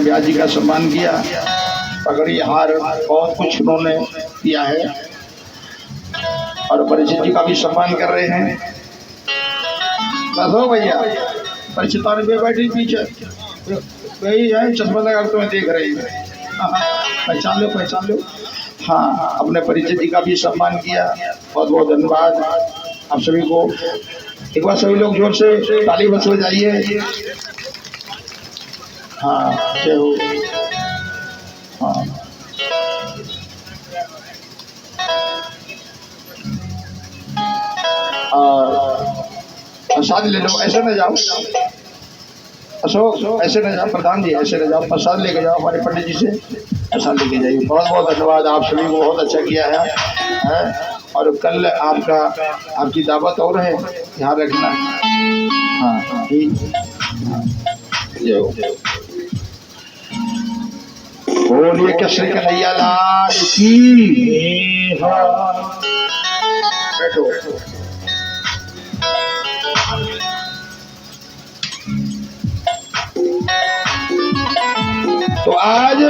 व्यास जी का सम्मान किया, पगड़ी हार बहुत कुछ उन्होंने किया है और परिचित जी का भी सम्मान कर रहे हैं। बस हो भैया, परिचिता ने बैठी पीछे वही है, चश्मा लगा तुम्हें देख रही है। पहचान लो। हाँ, अपने परिचित जी का भी सम्मान किया, बहुत बहुत धन्यवाद आप सभी को। एक बार सभी लोग जोर से ताली बस हो जाइए। हाँ जय हो। हाँ प्रसाद ले लो, ऐसे न जाओ अशोक, ऐसे न जाओ प्रधान जी, ऐसे न जाओ, प्रसाद लेके जाओ हमारे पंडित जी से, प्रसाद लेके जाइए। बहुत बहुत धन्यवाद आप सभी को, बहुत अच्छा किया है। और कल आपकी दावत और है, ध्यान रखना। हाँ ठीक, बोलिए कृष्ण कन्हैया लाल की। बैठो। तो आज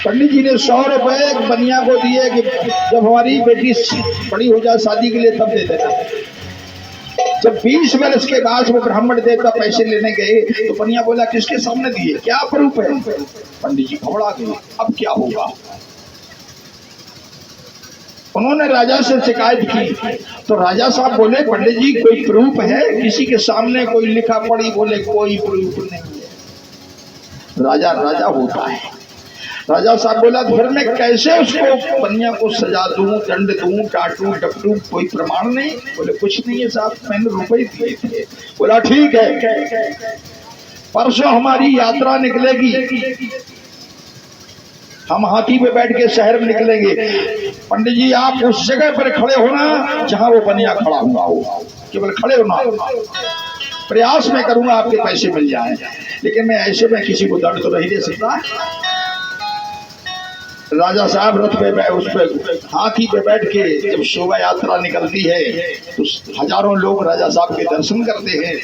पंडित जी ने 100 रुपए बनिया को दिए कि जब हमारी बेटी बड़ी हो जाए शादी के लिए तब दे देना। जब 20 वर्ष के बाद वो ब्राह्मण देवता पैसे लेने गए तो बनिया बोला किसके सामने दिए, क्या प्रूफ है? पंडित जी घबरा गए, अब क्या होगा। उन्होंने राजा से शिकायत की तो राजा साहब बोले पंडित जी कोई प्रूफ है? किसी के सामने कोई लिखा पढ़ी? बोले कोई प्रूफ नहीं है। राजा होता है। राजा साहब बोला घर में कैसे उसको बनिया को सजा दूं, दंड दूं, टाटू डपटू, कोई प्रमाण नहीं? बोले कुछ नहीं है साहब, मैंने रुपए दिए थे। बोला ठीक है, परसों हमारी यात्रा निकलेगी, हम हाथी पे बैठ के शहर में निकलेंगे। पंडित जी आप उस जगह पर खड़े होना जहां वो बनिया खड़ा हुआ हो, केवल खड़े होना। प्रयास में करूंगा आपके पैसे मिल जाए, लेकिन मैं ऐसे में किसी को दंड तो नहीं दे सकता। राजा साहब रथ पे उस पे हाथी पे बैठ के जब शोभा यात्रा निकलती है तो हजारों लोग राजा साहब के दर्शन करते हैं।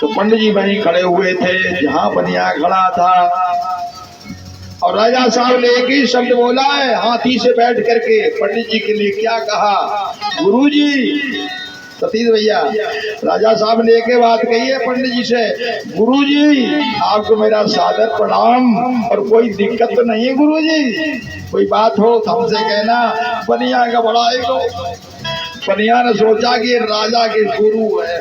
तो पंडित जी वहीं खड़े हुए थे जहां बनिया खड़ा था और राजा साहब ने एक ही शब्द बोला है हाथी से बैठ करके। पंडित जी के लिए क्या कहा? गुरुजी। सतीश भैया, राजा साहब ने एक बात कही है पंडित जी से, गुरुजी आपको मेरा सादर प्रणाम और कोई दिक्कत तो नहीं है गुरुजी? कोई बात हो तो हमसे कहना। बनिया का बड़ा ego, बनिया ने सोचा कि राजा के गुरु है।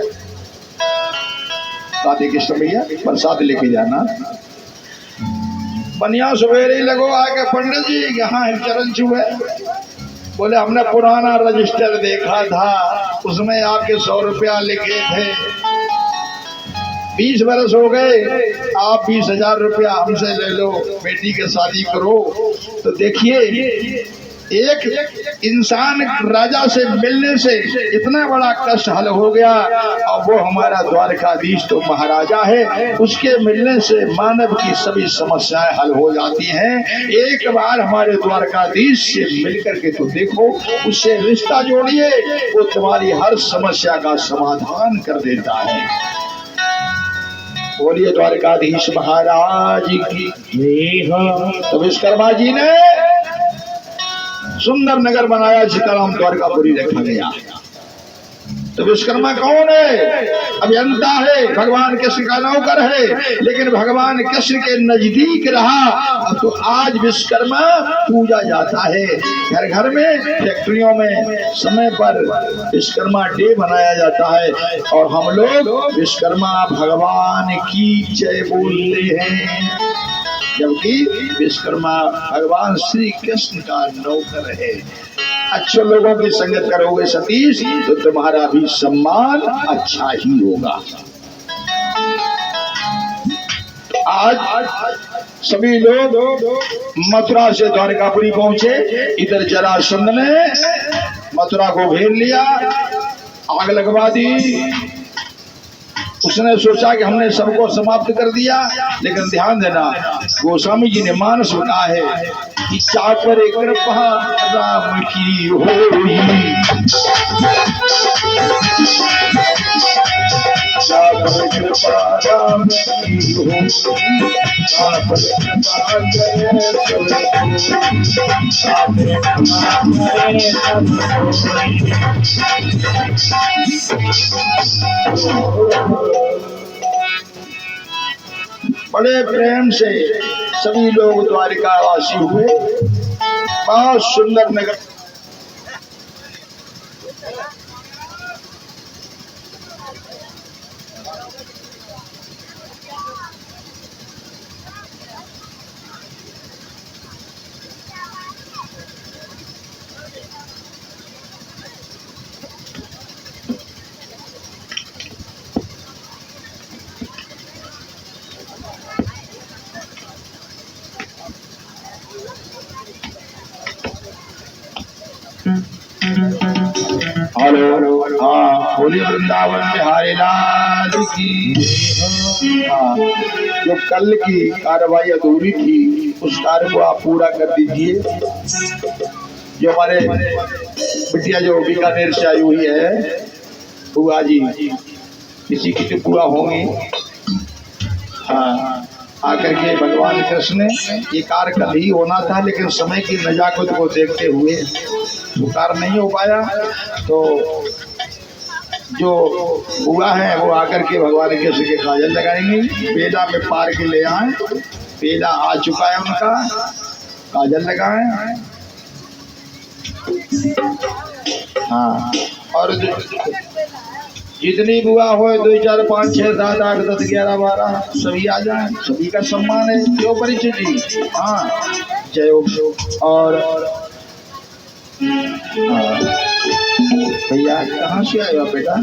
राधे कृष्ण भैया प्रसाद लेके जाना। बनिया सवेरे ही लगो आके पंडित जी यहाँ है चरण छुए। बोले हमने पुराना रजिस्टर देखा था, उसमें आपके 100 रुपया लिखे थे, 20 वर्ष हो गए, आप 20,000 रुपया हमसे ले लो, बेटी के शादी करो। तो देखिए एक इंसान राजा से मिलने से इतना बड़ा कष्ट हल हो गया और वो हमारा द्वारकाधीश तो महाराजा है, उसके मिलने से मानव की सभी समस्याएं हल हो जाती हैं। एक बार हमारे द्वारकाधीश से मिलकर के तो देखो, उससे रिश्ता जोड़िए, वो तुम्हारी हर समस्या का समाधान कर देता है। बोलिए द्वारकाधीश महाराज की। तो विश्वकर्मा जी ने सुंदर नगर बनाया जिसका नाम द्वारकापुरी रखा गया। तो विश्वकर्मा कौन है? अभियंता है, भगवान कृष्ण का नौकर है, लेकिन भगवान कृष्ण के नजदीक रहा। अब तो आज विश्वकर्मा पूजा जाता है, घर घर में, फैक्ट्रियों में समय पर विश्वकर्मा डे मनाया जाता है और हम लोग विश्वकर्मा भगवान की जय बोलते हैं, जबकि विश्वकर्मा भगवान श्री कृष्ण का नौकर है। अच्छे लोगों की संगत करोगे सतीश तो तुम्हारा भी सम्मान अच्छा ही होगा। आज सभी लोग मथुरा से द्वारकापुरी पहुंचे। इधर जरासंध ने मथुरा को घेर लिया, आग लगवा दी। उसने सोचा कि हमने सबको समाप्त कर दिया, लेकिन ध्यान देना गोस्वामी जी ने मानस में कहा है कि चाकर कृपा राम की होई, राम की होली आप बड़े प्रेम से सभी लोग द्वारिकावासी हुए। बहुत सुंदर नगर। हेलो, हाँ, होली वृंदावन बिहारी लाल की। हाँ, जो कल की कार्रवाई अधूरी थी उस कार्य को आप पूरा कर दीजिए। जो हमारे बिटिया जो बीकानेर से आई हुई है बुआ जी, किसी की तो पूरा होंगी। हाँ, आकर के भगवान कृष्ण ये कार्य कल ही होना था, लेकिन समय की नजाकत को देखते हुए वो कार्य नहीं हो पाया। तो जो बुआ है वो आकर के भगवान कृष्ण के काजल लगाएंगी। पेड़ा में पार के ले आए, पेड़ा आ चुका है उनका, काजल लगाए। हाँ, और जितनी बुआ हो 2 4 5 6 7 8 10 11 12 सभी आ जाए, सभी का सम्मान है। क्यों परिचय जी? हाँ, जय हो। और भैया कहाँ से आए हो बेटा?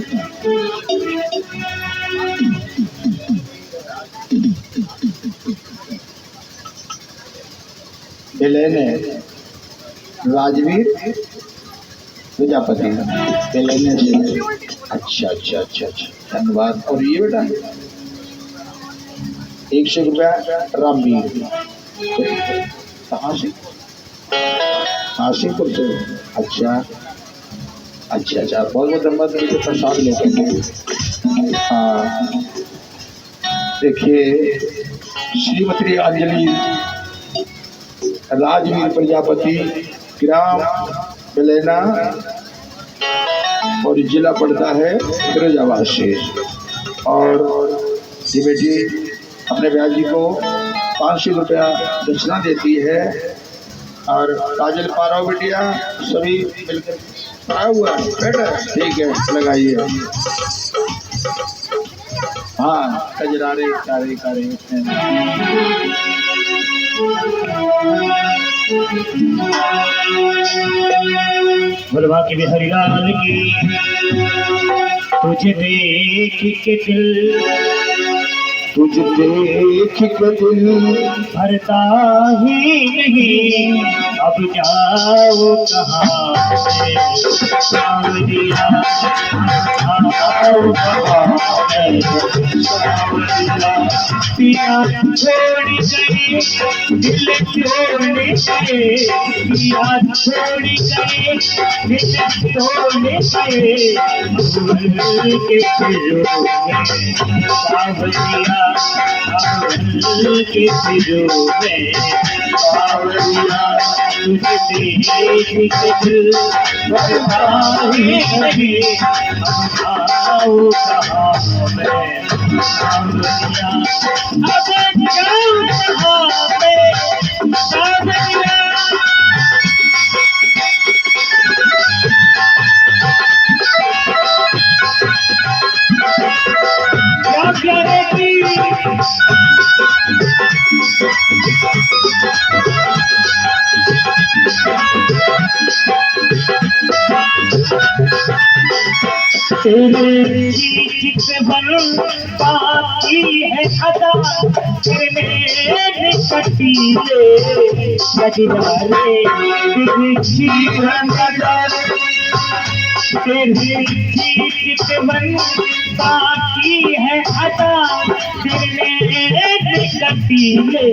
बेलेने राजवीर प्रजापति बेलेने से। अच्छा अच्छा अच्छा अच्छा, धन्यवाद। और ये बेटा 100 रुपया रामवीर। कहाँ से? हासीपुर से। अच्छा अच्छा अच्छा, बहुत बहुत धन्यवाद। मुझे प्रसाद लेते हैं। हाँ, देखिए श्रीमती अंजलि राजवीर प्रजापति, ग्राम बेलेना और जिला पड़ता है फिरोजाबाद से। और ये बेटी अपने भैया जी को 500 रुपया दक्षिणा देती है। और काजल पारा बिटिया सभी मिलकर पड़ा हुआ है बेटा। ठीक है, लगाइए। हाँ, कजरारे कारे कारे। भलवा के बिहारी लाल की। तुझे देख के दिल, तुझे देख के दिल भरता ही नहीं, अब जाओ कहाँ सावरिया, आओ कहाँ पिया छोड़ गई दिल छोड़ने से, पिया छोड़ गई दिल छोड़ने से, भूल के फिरो में सावरिया, भूल के फिरो में सावरिया, तुझे देख के दिल भरता ही नहीं, आओ कहाँ मैं सावरिया, अब जाऊँ कहाँ मैं सावरिया। क्या प्यारे की तेरे चित बन बाकी है अदा, तेरे निकटी ले गजरारे, बिछी रंग डाले तेरी जीत मन बाकी है अदा तेरे कटीले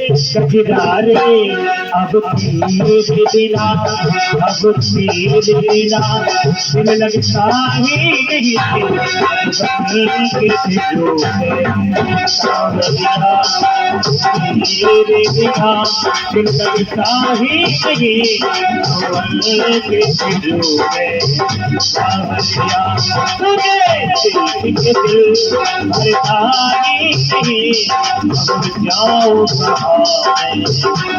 कजरारे अब तीर बिना अब तीर बिना दिल लगता ही नहीं किस जो है सावरिया तेरे बिना दिल लगता ही नहीं किस जो है सावरिया तुझे देख के दिल भरता ही नहीं अब जाओ सहारे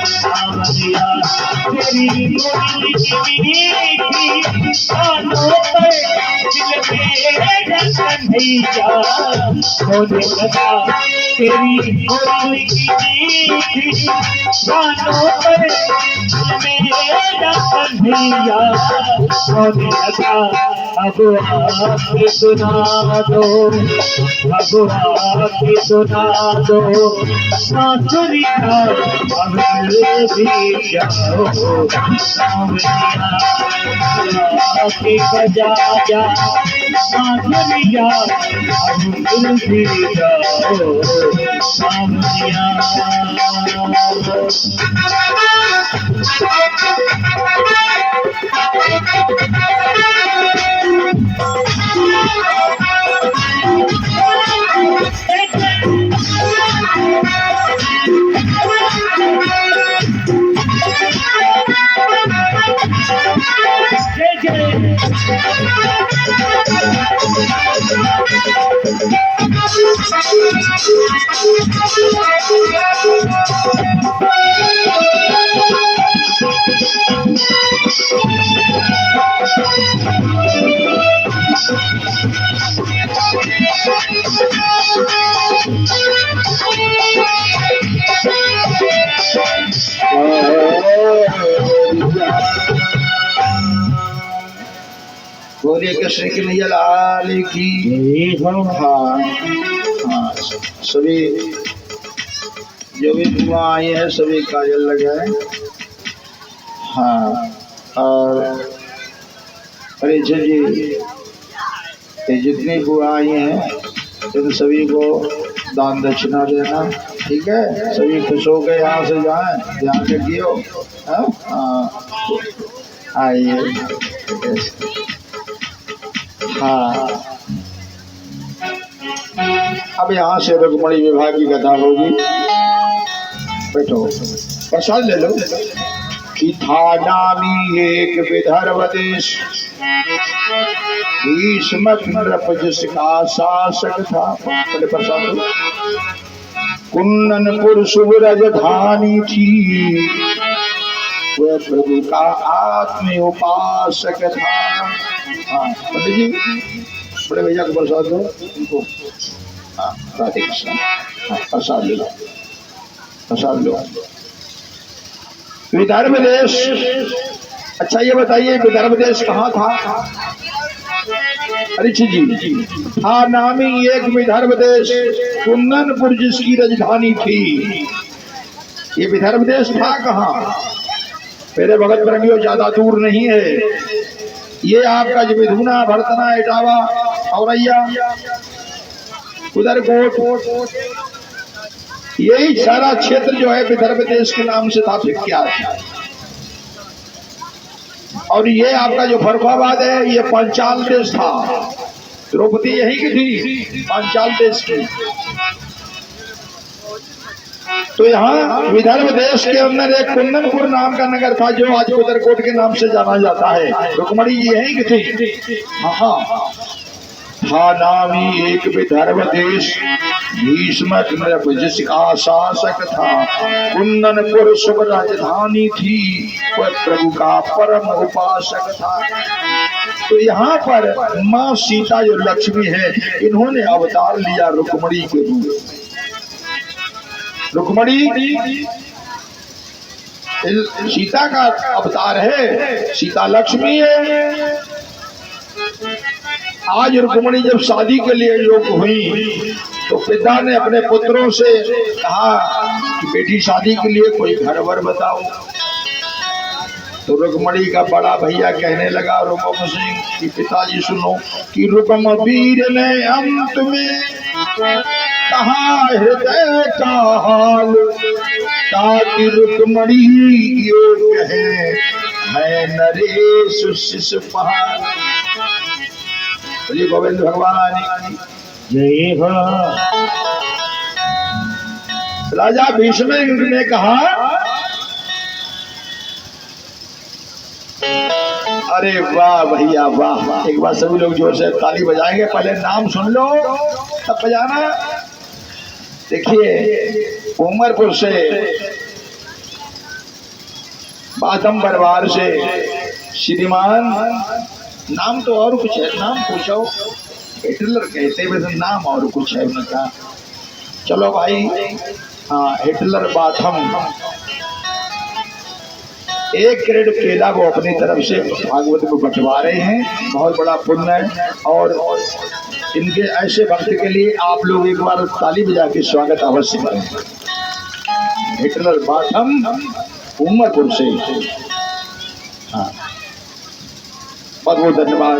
सावरिया तेरी बोली की कानों पर दिल मेरे कन्हैया होने लगा तेरी बोली की कानों पर दिल मेरा कन्हैया होने लगा अब आके सुना दो अब आके सुना दो बांसुरी का अब भी जाओ सावरिया आके बजा जा बांसुरिया अब भी जाओ सावरिया बोलिए कृष्ण की मैया लाल की। हाँ हाँ, सभी जो भी धुआं आए हैं सभी काजल लगाए। हाँ, और अरे जी ये जितनी बुआ आई हैं इन सभी को दान दक्षिणा देना, ठीक है। सभी खुश हो गए, यहाँ से जाएं, ध्यान रखियो। हाँ आइए। हाँ, अब यहाँ से रुक्मणी विवाह की कथा होगी। बैठो, प्रसाद ले लो। कि था नामी एक विदर्भ देश, भीष्म नृप जिसका शासक था। पहले प्रसाद। कुंदनपुर शुभ राजधानी थी, वह प्रभु का आत्म उपासक था। हाँ पंडित जी, बड़े भैया को प्रसाद दो उनको। हाँ राधे कृष्ण। हाँ प्रसाद ले लो, प्रसाद लो। विदर्भ देश, अच्छा ये बताइए विदर्भ देश कहाँ था? अरे जी हाँ, नामी एक विदर्भ देश, कुंदनपुर जिसकी राजधानी थी। ये विदर्भ देश था कहाँ? मेरे भगत प्रेमियों ज्यादा दूर नहीं है। ये आपका जो विधुना, भरतना, इटावा, औरैया, उधर कोट, यही सारा क्षेत्र जो है विदर्भ देश के नाम से था विख्यात। और ये आपका जो फर्रुखाबाद है ये पांचाल देश था। द्रौपदी यही की थी, पांचाल देश की। तो यहाँ विदर्भ देश के अंदर एक कुंदनपुर नाम का नगर था जो आज उदरकोट के नाम से जाना जाता है। रुक्मणी जी यही की थी। हाँ था नामी एक विदर्भ देश, भीष्म नृप जिसका शासक था। कुंदनपुर शुभ राजधानी थी, वह प्रभु का परम उपासक था। तो यहाँ पर माँ सीता जो लक्ष्मी है, इन्होंने अवतार लिया रुक्मणी के रूप में। रुक्मणी सीता का अवतार है, सीता लक्ष्मी है। आज रुक्मणी जब शादी के लिए योग्य हुई तो पिता ने अपने पुत्रों से कहा कि बेटी शादी के लिए कोई घर वर बताओ। तो रुक्मणी का बड़ा भैया कहने लगा रुकम सिंह कि पिताजी सुनो कि रुकम वीर ने अंत में कहा हृदय का हाल, ताकि रुक्मणी योग है नरेश शिशुपाल। बोलिए गोविंद भगवान की जय हो। राजा भीष्म ने कहा अरे वाह भैया वाह, एक बार सभी लोग जोर से ताली बजाएंगे, पहले नाम सुन लो तब बजाना। देखिए उमरपुर से बादम बरवार से श्रीमान, नाम तो और कुछ है, नाम पूछो, हिटलर कहते वैसे नाम और कुछ है उनका। चलो भाई, हाँ हिटलर बाथम, 1 करोड़ केला वो अपनी तरफ से भागवत में बंटवा रहे हैं, बहुत बड़ा पुण्य है। और इनके ऐसे भक्त के लिए आप लोग एक बार ताली बजा के स्वागत अवश्य करें। हिटलर बाथम उमरपुर से, हाँ बहुत बहुत धन्यवाद।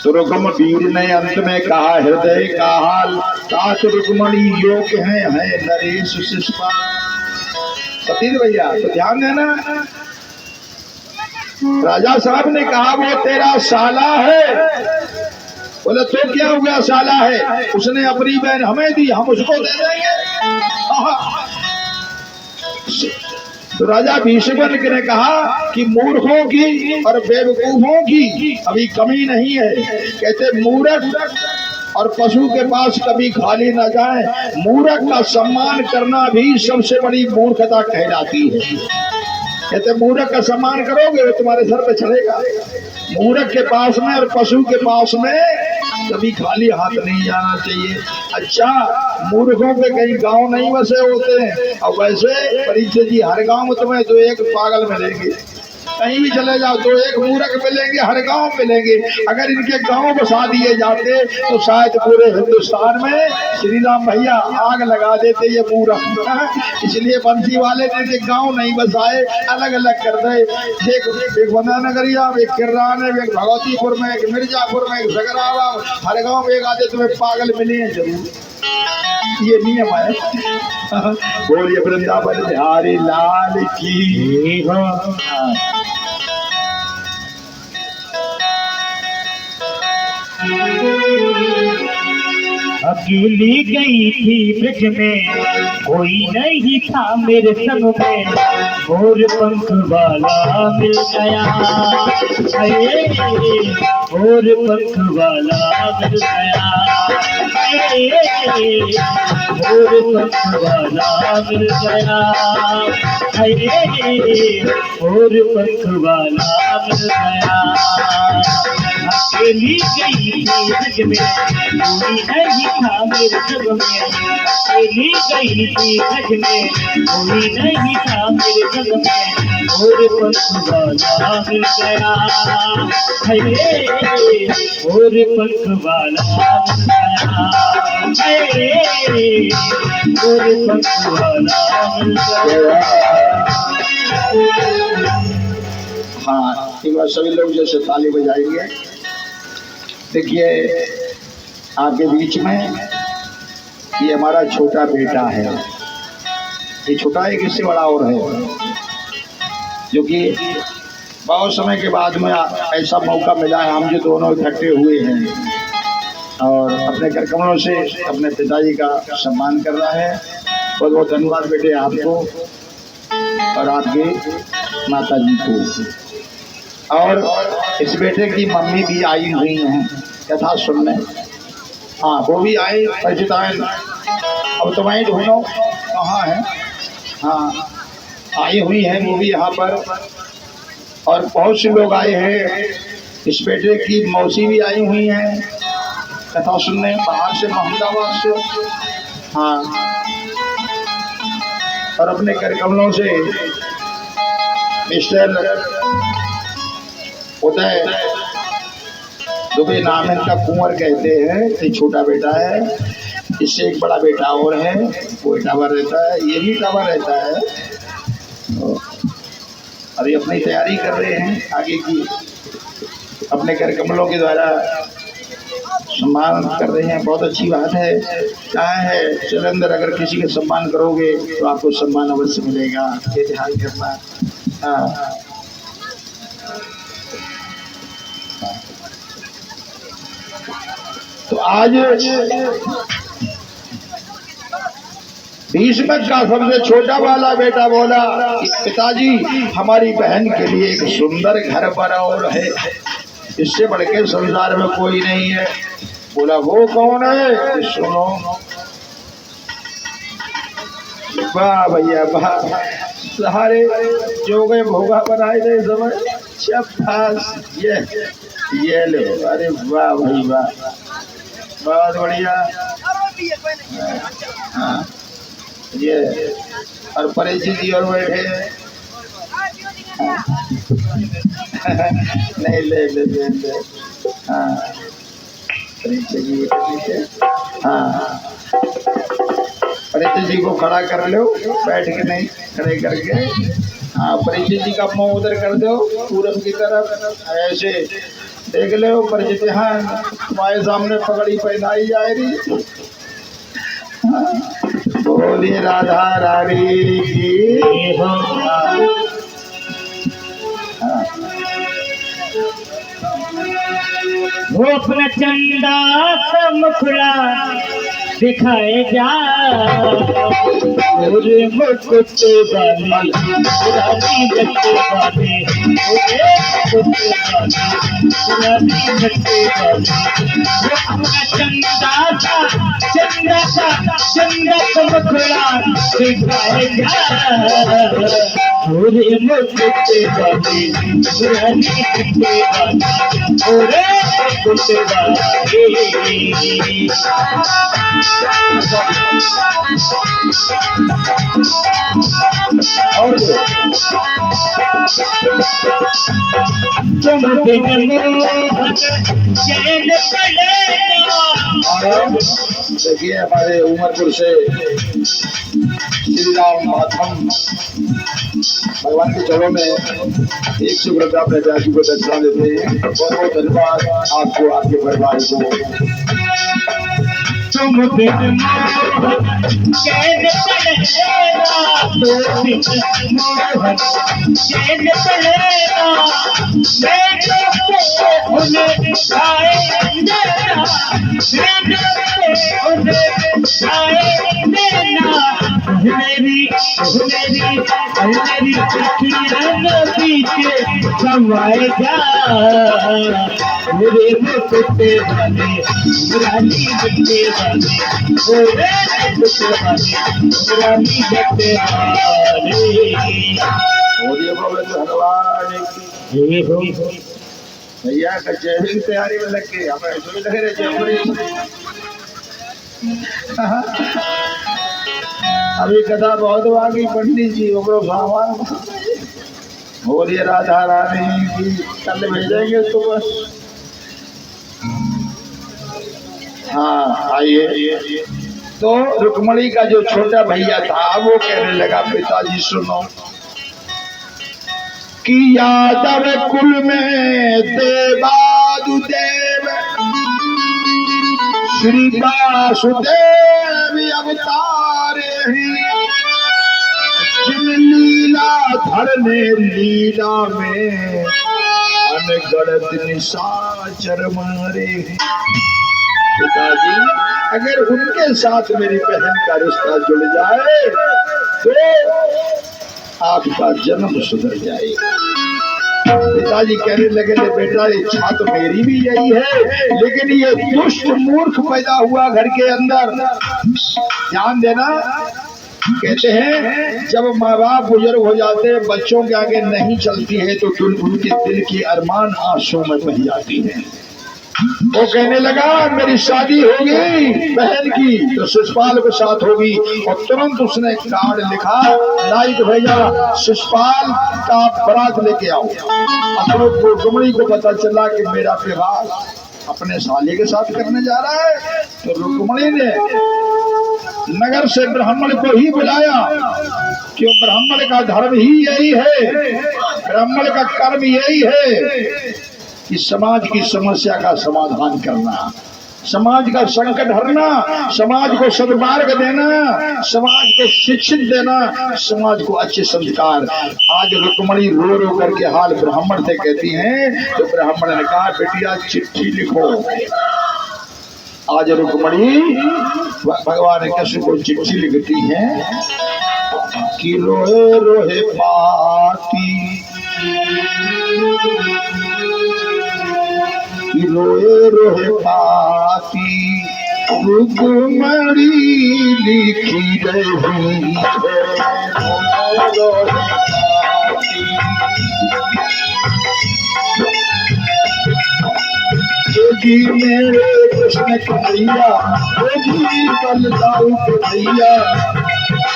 तो रुकम वीर ने अंत में कहा हृदय का हाल, तात रुक्मणी योग है नरेश शिशुपाल। सतीश भैया तो ध्यान देना, राजा साहब ने कहा वो तेरा साला है। बोले तो क्या हो गया साला है, उसने अपनी बहन हमें दी, हम उसको दे देंगे। तो राजा भीष्म ने कहा कि मूर्खों की और बेवकूफों की अभी कमी नहीं है। कहते मूर्ख और पशु के पास कभी खाली न जाए, मूर्ख का सम्मान करना भी सबसे बड़ी मूर्खता कहलाती है। कहते मूर्ख का सम्मान करोगे वो तुम्हारे सर पे चढ़ेगा। मूर्ख के पास में और पशु के पास में कभी खाली हाथ नहीं जाना चाहिए। अच्छा, मूर्खों के कहीं गांव नहीं बसे होते हैं, और वैसे परीक्षित जी हर गांव में तुम्हें तो एक पागल मिलेंगे, कहीं भी चले जाओ तो एक मूर्ख मिलेंगे, हर गांव मिलेंगे। अगर इनके गांव बसा दिए जाते तो शायद पूरे हिंदुस्तान में श्री राम भैया आग लगा देते ये मूर्ख। इसलिए बंसी वाले ने इनके गांव नहीं बसाए, अलग अलग कर दे। एक बंदानगरिया, एक किर्रान, एक भगवतीपुर में, एक मिर्जापुर में, एक सगरावा, हर गाँव में एक आधे तुम्हें पागल मिले हैं जरूर, ये नियम है। बोलिए वृंदावन बिहारी लाल की हो। अकेली गई थी ब्रज में, कोई नहीं था मेरे संग में, मोर पंख वाला मिल गया, मोर पंख वाला मिल गया, मोर पंख वाला मिल गया, मोर पंख वाला मिल गया। अकेली गई थी ब्रज में, कोई नहीं था मेरे संग में, अकेली गई थी ब्रज में, कोई नहीं था मेरे संग में, मोर पंख वाला मिल गया, मोर पंख वाला मिल गया, मोर पंख वाला मिल गया। हाँ, एक बार सभी लोग जैसे ताली बजाएंगे। देखिए आपके बीच में ये हमारा छोटा बेटा है, ये छोटा है किससे बड़ा और है, जो कि बहुत समय के बाद में ऐसा मौका मिला है, हम जो दोनों इकट्ठे हुए हैं और अपने कार्यक्रमों से अपने पिताजी का सम्मान कर रहा है। बहुत बहुत धन्यवाद बेटे आपको और आपके माता जी को। और इस बेटे की मम्मी भी आई हुई हैं कथा सुनने, हाँ वो भी आए, परिचित आए। अब तुम्हारी ढूंढो कहाँ है, हाँ आई हुई हैं वो भी यहाँ पर। और बहुत से लोग आए हैं, इस बेटे की मौसी भी आई हुई हैं कथा सुनने बाहर से, मोहम्मदाबाद से, हाँ। और अपने कार्यक्रमों से मिस्टर उदय दुबे नाम है इनका, कुंवर कहते हैं, ये छोटा बेटा है। इससे एक बड़ा बेटा और है, वो इटावा रहता है, ये भी इटावा रहता है। अभी अपनी तैयारी कर रहे हैं आगे की, अपने कर कमलों के द्वारा सम्मान कर रहे हैं। बहुत अच्छी बात है। कहा है चलंदर, अगर किसी के सम्मान करोगे तो आपको सम्मान अवश्य मिलेगा, ये ध्यान करना। हाँ। तो आज भीष्म का सबसे छोटा वाला बेटा बोला, पिताजी हमारी बहन के लिए एक सुंदर घर पर और है, इससे बढ़ के संसार में कोई नहीं है। बोला वो कौन है? सुनो। वाह भैया वाह, सारे जो गए भोगा बनाए गए समय शाबाश, ये लो। अरे वाह भाई वाह, बहुत बढ़िया। हाँ ये और परिचित जी और बैठे नहीं ले ले ले ले। हाँ परिचित जी, हाँ परिचित जी को खड़ा कर लो, बैठ के नहीं, खड़े करके। हाँ परिचित जी का मुंह उधर कर दो पूरब की तरफ, ऐसे देख लो परिचित। हाँ तुम्हारे सामने पगड़ी पहनाई जाएगी। बोलिए राधा रानी की। वो अपना चंदा सा मुखड़ा दिखाए जा, और मुकुट वाली पुरानी गट्टे वाली, मुकुट वाली पुरानी गट्टे वाली। वो अपना चंदा सा मुखड़ा दिखाए जा, और मुकुट वाली पुरानी गट्टे वाली, और मुकुट वाली। और तुम देखिए हमारे उमरपुर से श्री राम माधम भगवान के चरणों में 100 रुपया अपने जाति को दक्षिणा देते हैं। बहुत बहुत धन्यवाद आपको, आपके परिवार को। तुम बिन मोहन चैन पड़ेगा, तो बिन मोहन चैन पड़ेगा। मैं तो उन्हें खाए देना, मैं तो उन्हें खाए देना। मेरी पीछे समाएगा, मेरे मुकुट वाले पुरानी गट्टे वाले, मेरे मुकुट वाले पुरानी गट्टे वाले। भगवान भैया कचहरी की तैयारी में लग के हमें ऐसे भी लगे रहे। अभी कथा बहुत बाकी, पंडित जी उम्रो सामान। बोलिए राधा रानी की। कल भेजेंगे सुबह। हाँ आइए। तो रुक्मणी का जो छोटा भैया था वो कहने लगा, पिताजी सुनो कि यादव कुल में देवादुदेव श्री वासुदेव अवतारे हैं, जिन लीला धरने लीला में अनगढ़ निशाचर मारे हैं। पिताजी अगर उनके साथ मेरी बहन का रिश्ता जुड़ जाए तो आपका जन्म सुधर जाएगा। पिताजी कहने लगे, बेटा इच्छा तो मेरी भी यही है, लेकिन ये दुष्ट मूर्ख पैदा हुआ घर के अंदर। ध्यान देना, कहते हैं जब माँ बाप बुजुर्ग हो जाते हैं, बच्चों के आगे नहीं चलती है तो उनके दिल की अरमान आंसू में बह जाती है। वो कहने लगा मेरी शादी होगी बहन की तो शिषपाल के साथ होगी, और तुरंत उसने कार्ड लिखा, नाइट भेजा, शिषपाल का बारात लेके आओ। अपने रुक्मणी को पता चला कि मेरा विवाह अपने साले के साथ करने जा रहा है, तो रुक्मणी ने नगर से ब्राह्मण को ही बुलाया क्यों? ब्राह्मण का धर्म ही यही है, ब्राह्मण का कर्म यही है कि समाज की समस्या का समाधान करना, समाज का संकट हरना, समाज को सद्मार्ग देना, समाज को शिक्षित देना, समाज को अच्छे संस्कार। आज रुक्मणी रो रो करके हाल ब्राह्मण से कहती हैं, तो ब्राह्मण ने कहा बेटिया चिट्ठी लिखो। आज रुक्मणी भगवान कृष्ण को चिट्ठी लिखती है कि रोए रोए पाती, रोए रोए पाती रुक्मणी लिखी रही है जी मेरे कृष्ण कन्हैया, जी बलदाऊ कन्हैया,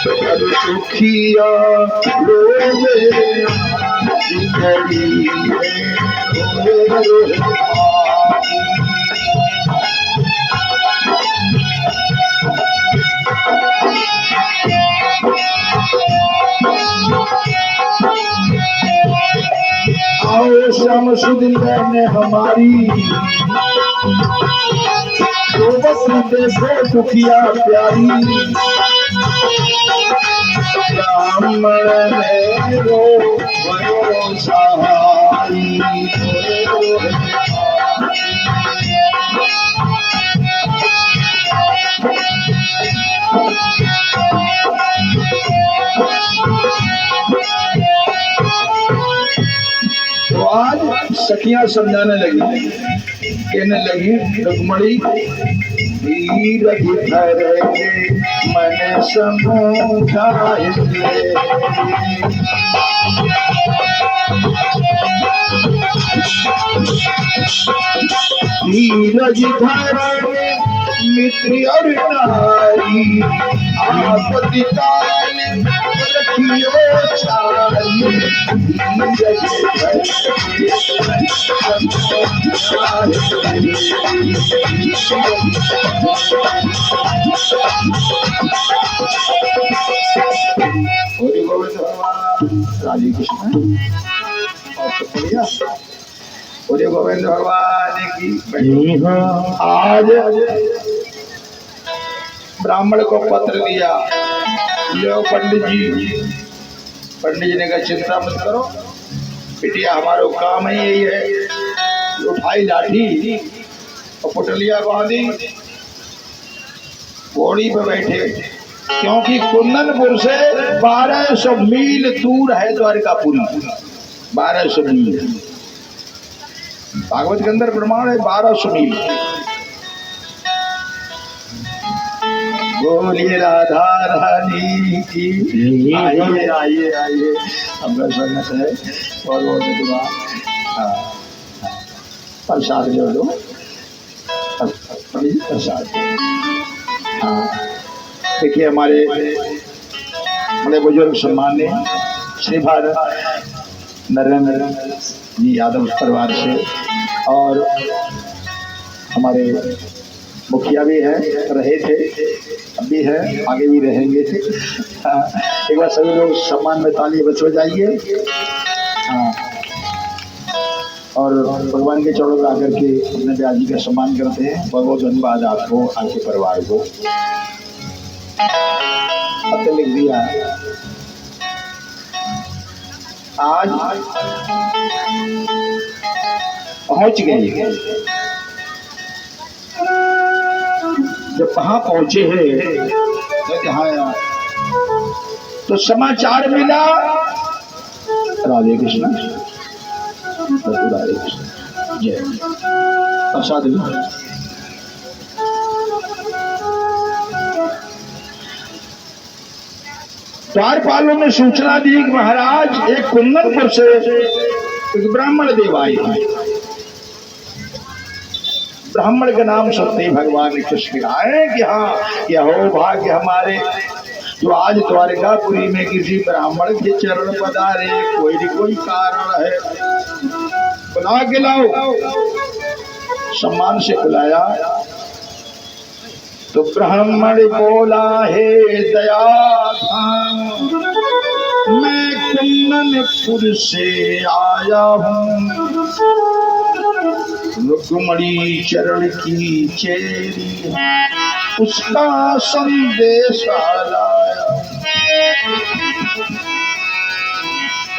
सुखिया रोवे जिंदगी आओ श्याम सुदिन ने हमारी देखो दुखिया प्यारी, ब्राह्मण ने रो भयो सहारी। तो आज सखियां समझाने लगी, कहने लगी रुक्मणी धीरज धरेंगे मन समझाएंगे, धीरज धरेंगे मित्र और नारी, आपत्ति काल रखियो चारी, धीरज राधे कृष्ण बोले गोविंद भगवान की। आज ब्राह्मण को पत्र दिया, लो पंडित जी। पंडित जी ने कहा चिंता मत करो बिटिया, हमारा काम ही यही है। उठाई लाठी और पुटलिया बांधी, घोड़ी पे बैठे, क्योंकि कुंदनपुर से 1200 मील दूर है द्वारकापुरी, 1200 मील। भागवत के अंदर प्रमाण है 1200 मील। बोलिए राधा रानी की। आइए आइए आइए, हमका स्वागत है। बहुत बहुत धन्यवाद। प्रसाद जो लो, प्रसाद। देखिए हमारे बड़े बुजुर्ग सम्मान्य श्री भारत नरेंद्र जी यादव परिवार से, और हमारे मुखिया भी हैं, रहे थे, अब भी हैं, आगे भी रहेंगे थे। एक बार सभी लोग सम्मान में ताली बजाइए। और भगवान के चरणों में आकर के अपने ब्याह जी का सम्मान करते हैं। बहुत बहुत धन्यवाद आपको, आपके परिवार को। पत्र लिख दिया। आज पहुंच गए। जब कहाँ पहुंचे हैं तो समाचार मिला राधे कृष्ण, राधे कृष्ण जय। प्रसाद द्वारपालों ने सूचना दी कि महाराज एक कुंदनपुर से एक ब्राह्मण देव आए हैं। ब्राह्मण का नाम सुनते ही भगवान कृष्ण आए कि हाँ, यह हो भाग्य हमारे जो आज द्वारकापुरी में किसी ब्राह्मण के चरण पधारे। कोई न कोई कारण है, बुला के लाओ। सम्मान से बुलाया तो ब्राह्मण बोला, हे दया कुंदनपुर से आया हूँ, रुक्मणी चरण की चेरी उसका संदेश लाया।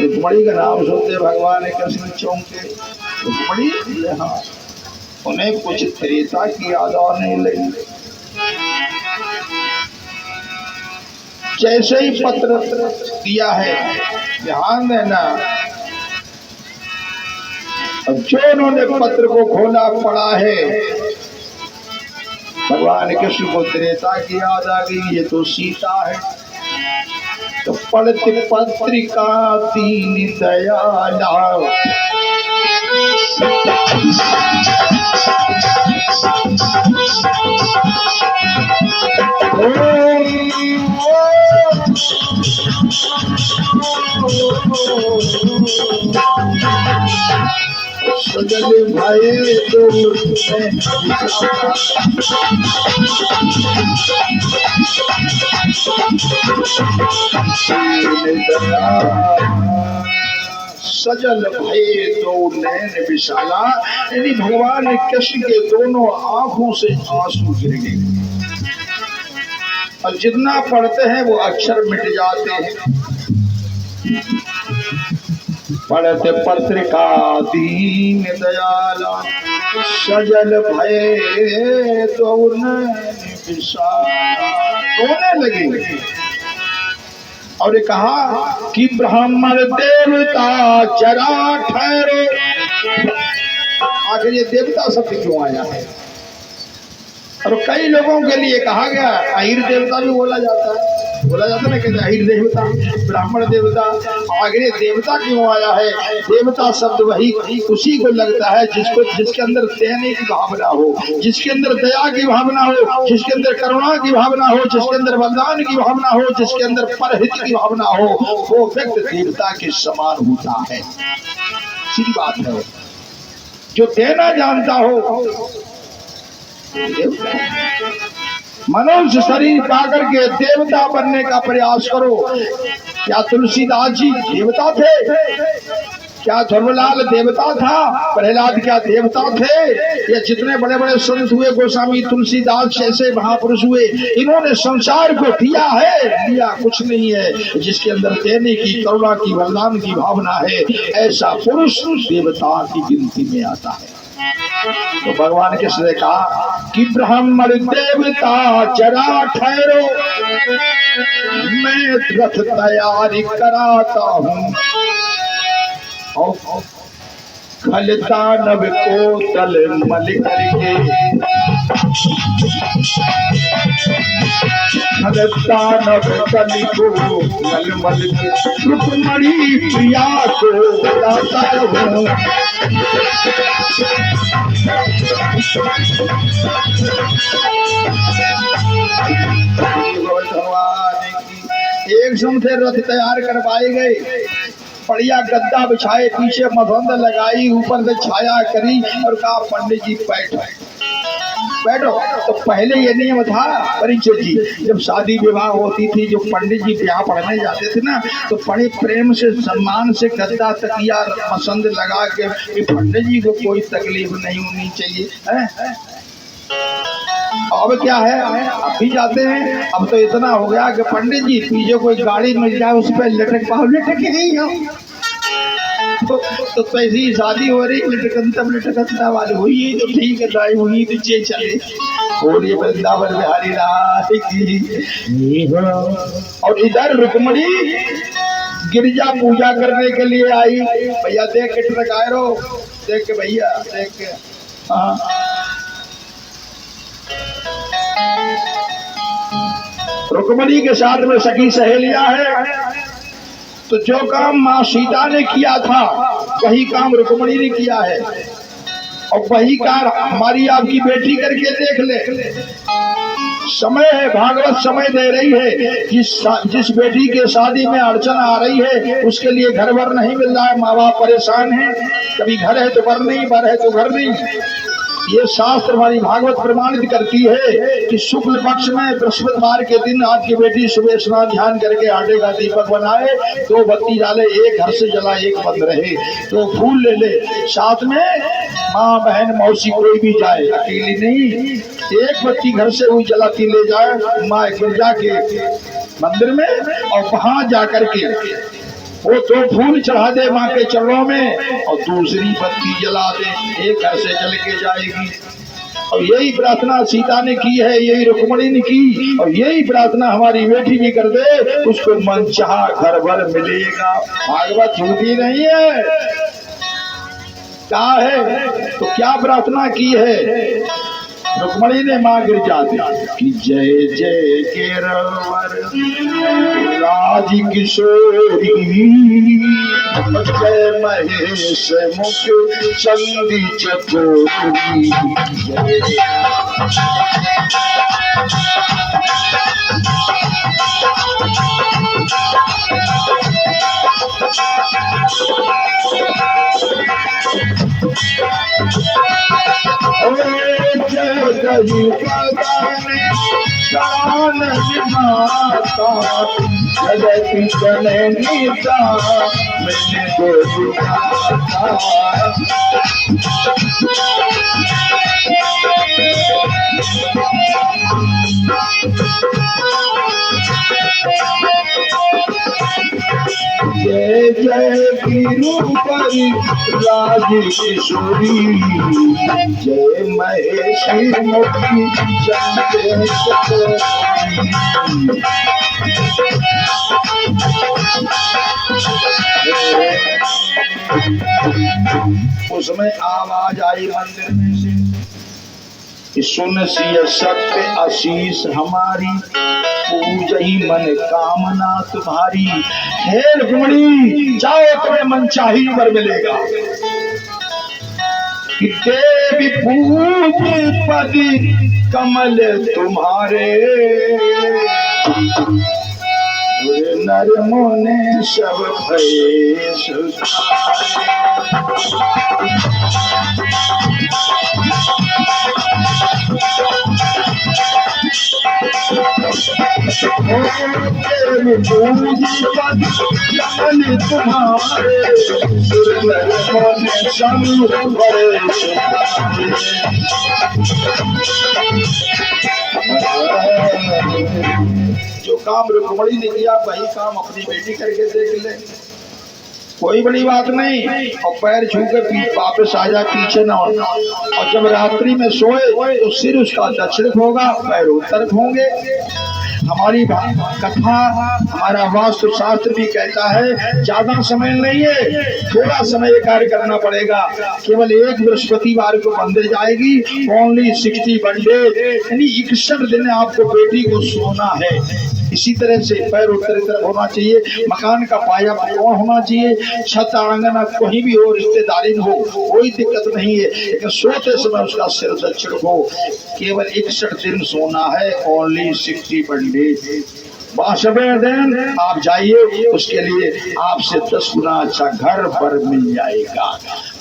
रुक्मणी का नाम सुनते भगवान कृष्ण चौंके। रुक्मणी, हाँ, उन्हें कुछ त्रेता की याद आने लगी। जैसे ही पत्र दिया है, ध्यान देना, अब जो उन्होंने पत्र को खोला पड़ा है, भगवान कृष्ण को त्रेता की याद आ गई, ये तो सीता है। तो पढ़ते पत्रिका दीन दयाला, सजल भाई तो सजल भये दो नैन विशाला, यानी भगवान कृष्ण के दोनों आंखों से आंसू गिर गए। और जितना पढ़ते हैं वो अक्षर मिट जाते हैं। पढ़ते पत्रिका दीन दयाला, सजल भये दो नैन विशाला, रोने लगे। और कहा कि ब्राह्मण देवता जरा ठहरो। आखिर ये देवता शब्द क्यों आया है? और कई लोगों के लिए कहा गया, अहिर देवता भी बोला जाता है, ना, कहते अहिर देवता, ब्राह्मण देवता। आखिर ये देवता क्यों आया है? देवता शब्द वही उसी को लगता है जिसके अंदर देने की भावना हो, जिसके अंदर दया की भावना हो, जिसके अंदर करुणा की भावना हो, जिसके अंदर वरदान की भावना हो, जिसके अंदर परहित की भावना हो, वो व्यक्ति देवता के समान होता है। सीधी बात है। जो देना जानता हो, मनुष्य शरीर पाकर के देवता बनने का प्रयास करो। क्या तुलसीदास जी देवता थे? क्या ध्रुवलाल देवता था? प्रहलाद क्या देवता थे? ये जितने बड़े बड़े संत हुए, गोस्वामी तुलसीदास जैसे महापुरुष हुए, इन्होंने संसार को दिया है, दिया कुछ नहीं है। जिसके अंदर देने की, करुणा की, वरदान की भावना है, ऐसा पुरुष देवता की गिनती में आता है। तो भगवान कृष्ण ने कहा कि ब्राह्मण देवता जरा ठहरो, मैं रथ तैयारी कराता हूँ। खलदानव को तल मल करके, खलदानव तल को मल मल के, रुक्मणी प्रिया को लाता हूँ। एक से रथ तैयार करवाए गए, बढ़िया गद्दा बिछाए, पीछे मधुंद लगाई, ऊपर से छाया करी और कहा पंडित जी बैठो बैठो। तो पहले ये नियम था परीक्षित जी, जब शादी विवाह होती थी, जो पंडित जी ब्याह पढ़ने जाते थे ना, तो बड़े प्रेम से सम्मान से गद्दा तकिया मसंद लगा के, पंडित जी को कोई तकलीफ नहीं होनी चाहिए है? अब क्या है, अब भी जाते हैं। अब तो इतना हो गया कि पंडित जी पीछे कोई गाड़ी मिल जाए, उस पर लटक पाओ, लटक नहीं हो तो पैसी शादी हो रही, लटकंता वाली हुई तो ठीक है, दाई हुई तो चे चले। बोलिए वृंदावन बिहारी लाल की। और इधर रुक्मणी गिरजा पूजा करने के लिए आई। भैया देख के ट्रकाए रो, देख के भैया देख के, हाँ रुक्मणी के साथ में सखी सहेलियां हैं। तो जो काम माँ सीता ने किया था, वही काम रुक्मणी ने किया है, और वही काम हमारी आपकी बेटी करके देख ले। समय है, भागवत समय दे रही है। जिस बेटी के शादी में अड़चन आ रही है, उसके लिए घर भर नहीं मिल रहा है, माँ बाप परेशान हैं। कभी घर है तो घर नहीं, बर है तो घर नहीं। ये शास्त्र हमारी भागवत प्रमाणित करती है कि शुक्ल पक्ष में बृहस्पतिवार के दिन आपकी बेटी सुबह स्नान ध्यान करके आटे का दीपक बनाए, 2 बत्ती डाले, एक घर से जला एक बंद रहे, तो फूल ले ले, साथ में माँ बहन मौसी कोई भी जाए, अकेली नहीं, 1 बत्ती घर से हुई जलाती ले जाए माँ गिरजा के मंदिर में, और वहां जाकर के वो 2 फूल चढ़ा दे माँ के चरणों में और दूसरी बत्ती जला दे, एक घर से जल के जाएगी। और यही प्रार्थना सीता ने की है, यही रुक्मणी ने की, और यही प्रार्थना हमारी बेटी भी कर दे, उसको मनचाहा घर भर मिलेगा। भागवत झूठी नहीं है। क्या है तो क्या प्रार्थना की है रुक्मणी ने माँ गिरजा कि जय जय केरवर राज किशोरी, जय महेश मुख चंदी चकोरी, जय माता जगत जननीता मैंने जय जय गिरुपरी राज किशोरी, जय महेशी मुखी चंद्र उसमें आवाज आई मंदिर में से, सुन सी सत्य आशीष हमारी, पूजही मन कामना तुम्हारी। हे रुक्मणी जाओ तुम्हें मनचाही वर मिलेगा। कि देवी पूज पदी कमल तुम्हारे, नर मुने सब भये जो काम रुक्मणी ने किया वही काम अपनी बेटी करके देख ले, कोई बड़ी बात नहीं। और पैर छू के वापस आ जाए, पीछे ना होना। और जब रात्रि में सोए तो सिर उसका दक्षिण होगा, पैर उत्तर होंगे। हमारी कथा हमारा वास्तु शास्त्र भी कहता है ज्यादा समय नहीं है, थोड़ा समय कार्य करना पड़ेगा। केवल 1 बृहस्पतिवार को मंदिर जाएगी, ओनली 60 वन डे, यानी 61 दिन आपको बेटी को सोना है। इसी तरह से पैर उत्तर तरफ होना चाहिए, मकान का पाया कौन होना चाहिए, छत आंगन कहीं भी हो, रिश्तेदारी में हो, कोई दिक्कत नहीं है, लेकिन सोते समय उसका सिर दक्षिण हो। केवल 61 दिन सोना है, ओनली 60 वन डे। दिन आप जाइए, उसके लिए आपसे 10 गुना अच्छा घर पर मिल जाएगा।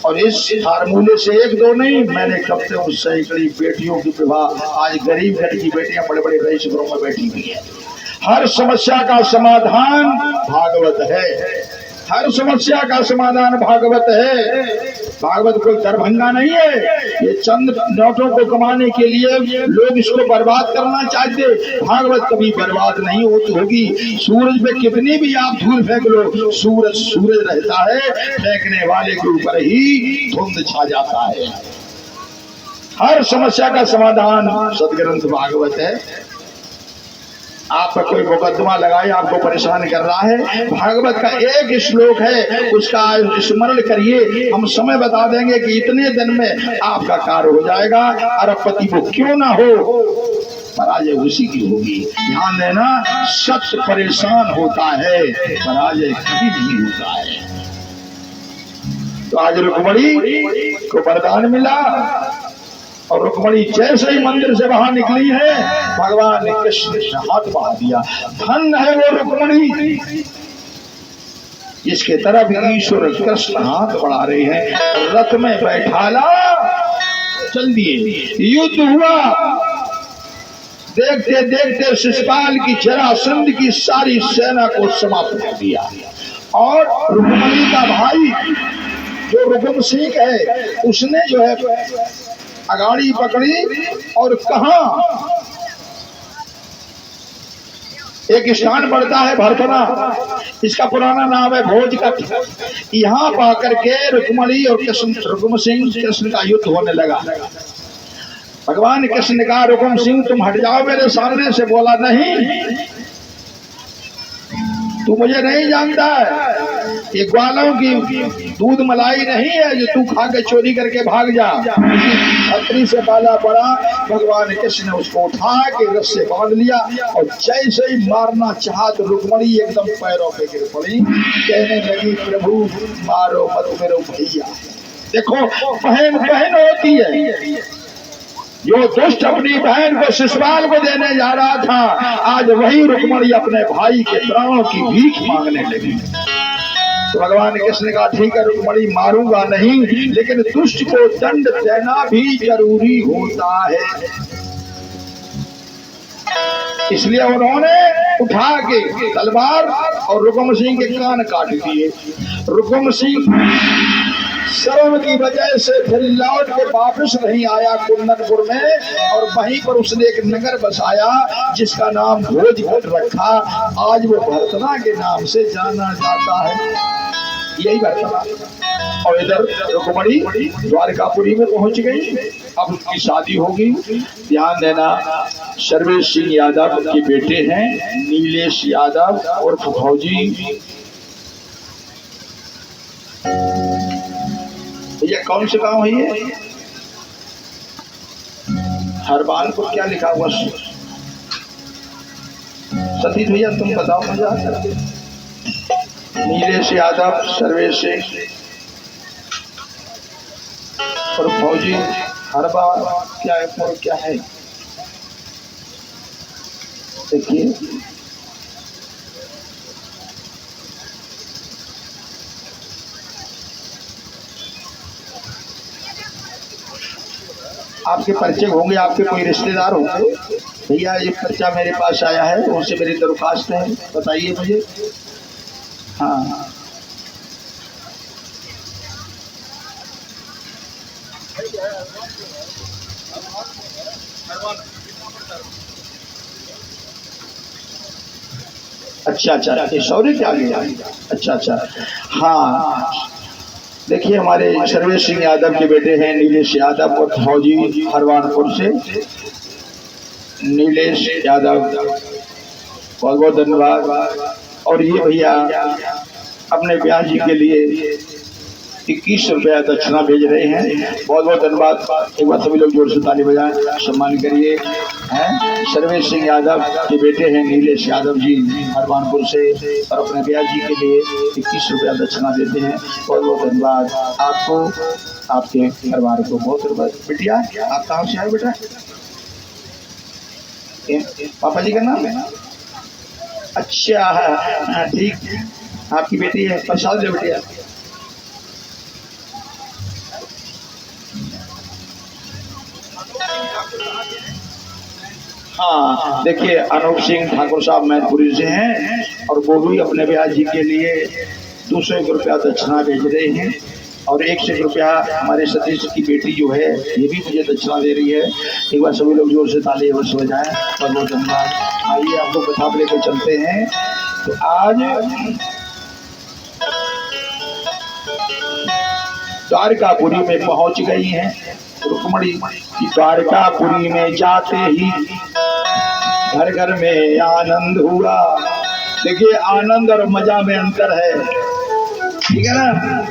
और इस फार्मूले से 1-2 नहीं, मैंने कब से उस सैकड़ी बेटियों की विवाह, आज गरीब घर की बेटियां बड़े बड़े रईस घरों में बैठी हुई है। हर समस्या का समाधान भागवत है, हर समस्या का समाधान भागवत है। भागवत कोई दरभंगा नहीं है, ये चंद नोटों को कमाने के लिए लोग इसको बर्बाद करना चाहते। भागवत कभी बर्बाद नहीं होती होगी। सूरज पे कितनी भी आप धूल फेंक लो, सूरज सूरज रहता है, फेंकने वाले के ऊपर ही धुंध छा जाता है। हर समस्या का समाधान सदग्रंथ भागवत है। आपका कोई मुकदमा लगाए, आपको परेशान कर रहा है, भागवत का एक श्लोक है, उसका स्मरण करिए। हम समय बता देंगे कि इतने दिन में आपका कार्य हो जाएगा। अरबपति को क्यों ना हो, पराजय उसी की होगी। ध्यान देना, सत्य परेशान होता है, पराजय कभी नहीं होता है। तो आज रुक्मणी को वरदान मिला, और रुक्मणी जैसे ही मंदिर से बाहर निकली है, भगवान ने कृष्ण ने हाथ बढ़ा दिया। धन है वो रुक्मणी, इसके तरफ ईश्वर कृष्ण हाथ बढ़ा रहे हैं। रथ में बैठाला चल दिए। युद्ध हुआ, देखते देखते शिशुपाल की जरासंध की सारी सेना को समाप्त कर दिया। और रुक्मणी का भाई जो रुकुम सिंह है उसने जो है अगाड़ी पकड़ी और कहा एक स्थान पड़ता है भरतना, इसका पुराना नाम है भोजकट। यहाँ पाकर के रुक्मणी और रुकुम सिंह कृष्ण का युद्ध होने लगा। भगवान कृष्ण ने कहा रुकुम सिंह तुम हट जाओ मेरे सामने से। बोला नहीं, तू मुझे नहीं जानता है, ये ग्वालों की दूध मलाई नहीं है जो तू खा के चोरी करके भाग जा। छतरी से पाला पड़ा, भगवान कृष्ण ने उसको उठा के रस से बांध लिया और जैसे ही मारना चाहा तो रुक्मणी एकदम पैरों पे गिर पड़ी, कहने लगी प्रभु मारो मत मेरे भैया। देखो बहन बहन होती है, जो दुष्ट अपनी बहन को शिशुपाल को देने जा रहा था, आज वही रुक्मणी अपने भाई के प्राणों की भीख मांगने लगी। तो भगवान कृष्ण ने कहा ठीक है रुक्मणी मारूंगा नहीं, लेकिन दुष्ट को दंड देना भी जरूरी होता है। इसलिए उन्होंने उठा के तलवार और रुकुम सिंह के कान काट दिए। रुकुम सिंह शर्म की वजह से फिर लौट के वापस नहीं आया कुंदनपुर में, और वहीं पर उसने एक नगर बसाया जिसका नाम भोजगढ़ रखा। आज वो भरतना के नाम से जाना जाता है, यही भरतना। और इधर रुक्मणी द्वारकापुरी में पहुंच गई। अब उसकी शादी होगी। ध्यान देना, सर्वेश सिंह यादव के बेटे हैं नीलेश यादव और फौजी। ये कौन से गांव है ये? हरबान को क्या लिखा हुआ? सतीश भैया तुम बताओ मुझे। नीलेश यादव, सर्वेश सिंह और फौजी। हरबान क्या है और क्या है देखिए। आपके परिचय होंगे, आपके कोई रिश्तेदार होंगे। भैया ये पर्चा मेरे पास आया है, उनसे मेरी दरख्वास्त है, बताइए मुझे। हाँ अच्छा अच्छा, सॉरी क्या गया? अच्छा अच्छा हाँ, देखिए हमारे सर्वेश सिंह यादव के बेटे हैं नीलेश यादव और फौजी हरवानपुर से। नीलेश यादव बहुत बहुत धन्यवाद। और ये भैया अपने ब्याह जी के लिए 21 रुपया दक्षिणा भेज रहे हैं, बहुत बहुत धन्यवाद। एक बार सभी लोग जोर से ताली बजाएं, सम्मान करिए। हैं सर्वेश सिंह यादव के बेटे हैं नीलेश यादव जी हरवानपुर से, और अपने ब्याह जी के लिए 21 रुपया दक्षिणा देते हैं। बहुत बहुत धन्यवाद आपको, आपके परिवार को बहुत धन्यवाद। बिटिया आप कहाँ से आए बेटा? पापा जी का नाम है? अच्छा हाँ ठीक, आपकी बेटी है। प्रसाद दे बिटिया। हाँ देखिए अनूप सिंह ठाकुर साहब मैनपुरी से हैं, और वो भी अपने ब्याह जी के लिए 201 रुपया दक्षिणा भेज रहे हैं। और 101 रुपया हमारे सतीश की बेटी जो है ये भी मुझे दक्षिणा दे रही है। एक बार सभी लोग जोर से ताली अवश्य बजाएं, बहुत बहुत धन्यवाद। आइए आपको किताब लेकर चलते हैं। तो आज द्वारकापुरी में पहुंच गई हैं रुक्मणी। द्वारकापुरी में जाते ही घर घर में आनंद हुआ। देखिए आनंद और मजा में अंतर है, ठीक है ना।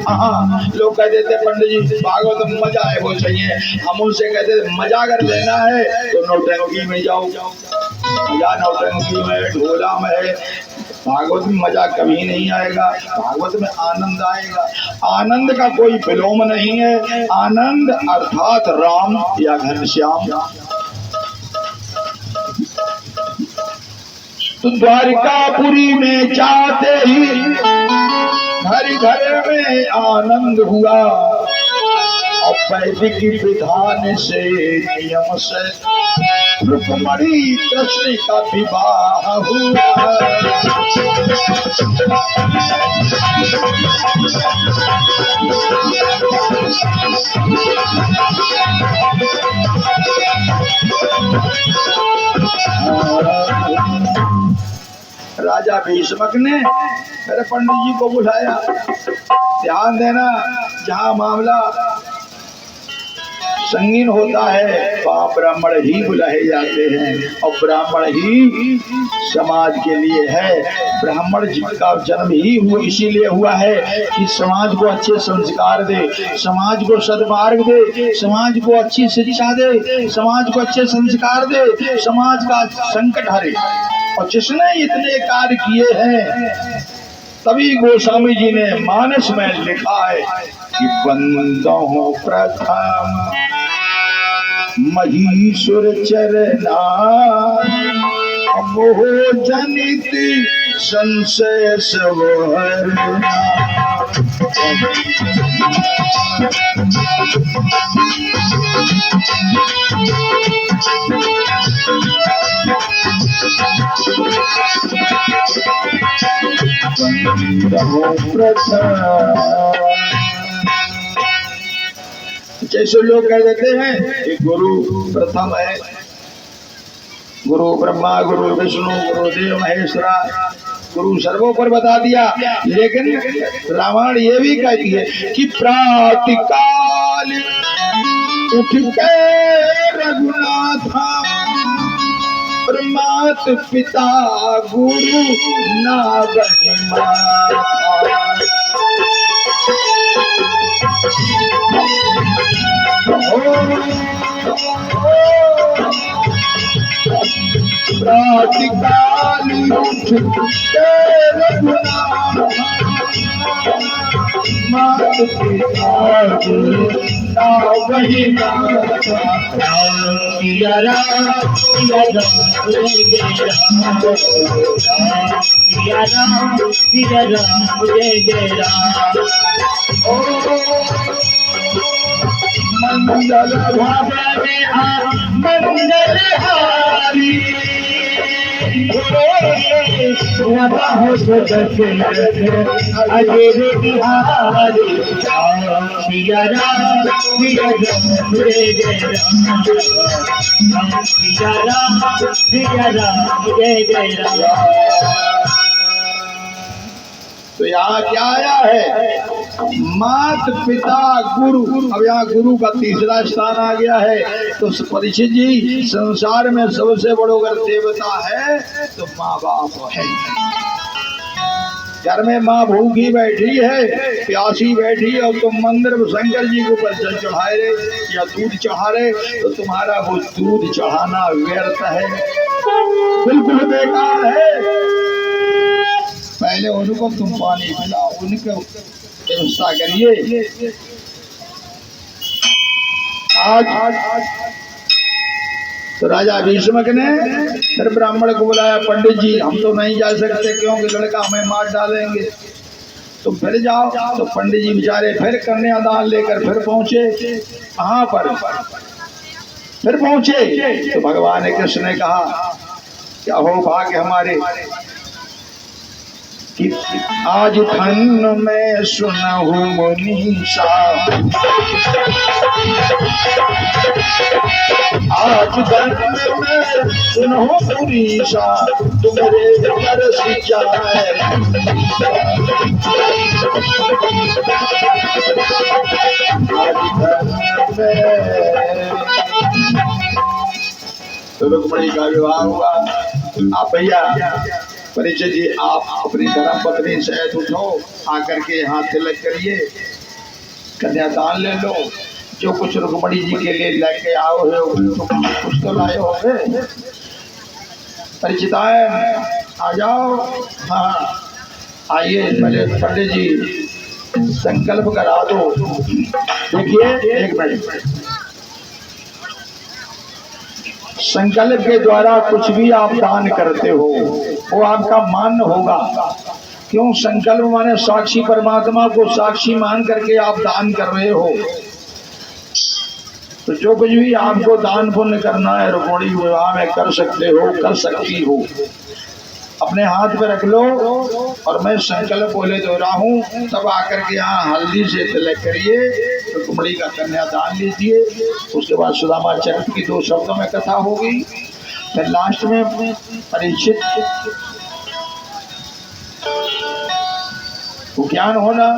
हाँ लोग कह देते पंडित जी भागवत में मजा है, वो सही है। हम उनसे कहते मजा अगर लेना है तो नौटंकी में जाओ, मजा नौटंकी में ढोला में है। भागवत में मजा कभी नहीं आएगा, भागवत में आनंद आएगा। आनंद का कोई विलोम नहीं है। आनंद अर्थात राम या घनश्याम। तो द्वारकापुरी में जाते ही घर घर में आनंद हुआ। और वैदिक विधान से नियम से रुक्मणी कृष्ण का विवाह हुआ। राजा भीष्मक ने मेरे पंडित जी को बुलाया, ध्यान देना जहाँ मामला संगीन होता है वहाँ ब्राह्मण ही बुलाए जाते हैं, और ब्राह्मण ही समाज के लिए है। ब्राह्मण का जन्म ही इसीलिए हुआ है कि समाज को अच्छे संस्कार दे, समाज को सद्मार्ग दे, समाज को अच्छी शिक्षा दे, समाज को अच्छे संस्कार दे, समाज का संकट हरे। और जिसने इतने कार्य किए हैं तभी गोस्वामी जी ने मानस में लिखा है कि बंदो प्रथम महीश्वर चरना मोह जनित संशय सवरना। जैसे लोग कह देते हैं कि गुरु प्रथम है, गुरु ब्रह्मा गुरु विष्णु गुरुदेव महेश्वरा, गुरु सर्वोपर बता दिया। लेकिन रामायण ये भी कहती है कि प्रातःकाल उठ के रघुनाथा मात पिता गुरु ना बहिमा। प्रातःकाल उठ के रघुनाथा मात पिता गुरु ना बहिमा। सिया राम सिया राम जय जय राम, सिया राम सिया राम जय जय राम। ओ मंगल भवन मंगल हारी हो अजय बिहारी। सिया राम सिया राम जय जय राम, सिया राम जय जय राम। तो यहाँ क्या आया है? मात पिता गुरु। अब यहाँ गुरु का तीसरा स्थान आ गया है। तो परीक्षित जी, संसार में सबसे बड़ो अगर देवता है तो माँ बाप है। घर में माँ भूखी बैठी है, प्यासी बैठी है, और तुम मंदिर में शंकर जी को ऊपर जल चढ़ाए रहे या दूध चढ़ा रहे, तो तुम्हारा वो दूध चढ़ाना व्यर्थ है, बिल्कुल बेकार है। पहले उनको तुम पानी पिलाओ, उनके व्यवस्था करिए। आज तो राजा भीष्मक ने फिर ब्राह्मण को बुलाया, पंडित जी हम तो नहीं जा सकते क्योंकि लड़का हमें मार डालेंगे, तुम फिर जाओ। तो पंडित जी बेचारे फिर कन्यादान लेकर फिर पहुंचे। कहाँ पर फिर पहुंचे तो भगवान कृष्ण ने कहा, क्या हो भाग्य हमारे कि आज धन में सुनहु मुनीषा, आज धन में सुनहु मुनीषा, तुम्हारे घर से जाए। तो रुक्मणी का विवाह हुआ। आप भैया परीक्षित जी, आप अपनी धर्म पत्नी सहित उठो, आकर के यहाँ तिलक करिए, कन्यादान ले लो। जो कुछ रुक्मणी जी के लिए लेके आओ हो तो कुछ तो लाए होंगे। परिचिताएं आ जाओ। हाँ आइए, पहले पंडित जी संकल्प करा दो। देखिए एक मिनट, संकल्प के द्वारा कुछ भी आप दान करते हो वो आपका मान्य होगा। क्यों? संकल्प माने साक्षी परमात्मा को साक्षी मान करके आप दान कर रहे हो। तो जो कुछ भी आपको दान पुण्य करना है रुक्मिणी विवाह में कर सकते हो, कर सकती हो। अपने हाथ पे रख लो और मैं संकल्प बोले दो रहा हूँ, तब आकर के यहाँ हल्दी से तिलक करिए, रुक्मिणी का कन्यादान लीजिए। उसके बाद सुदामा चरित्र की 2 शब्दों में कथा होगी। फिर लास्ट में परीक्षित को ज्ञान होना।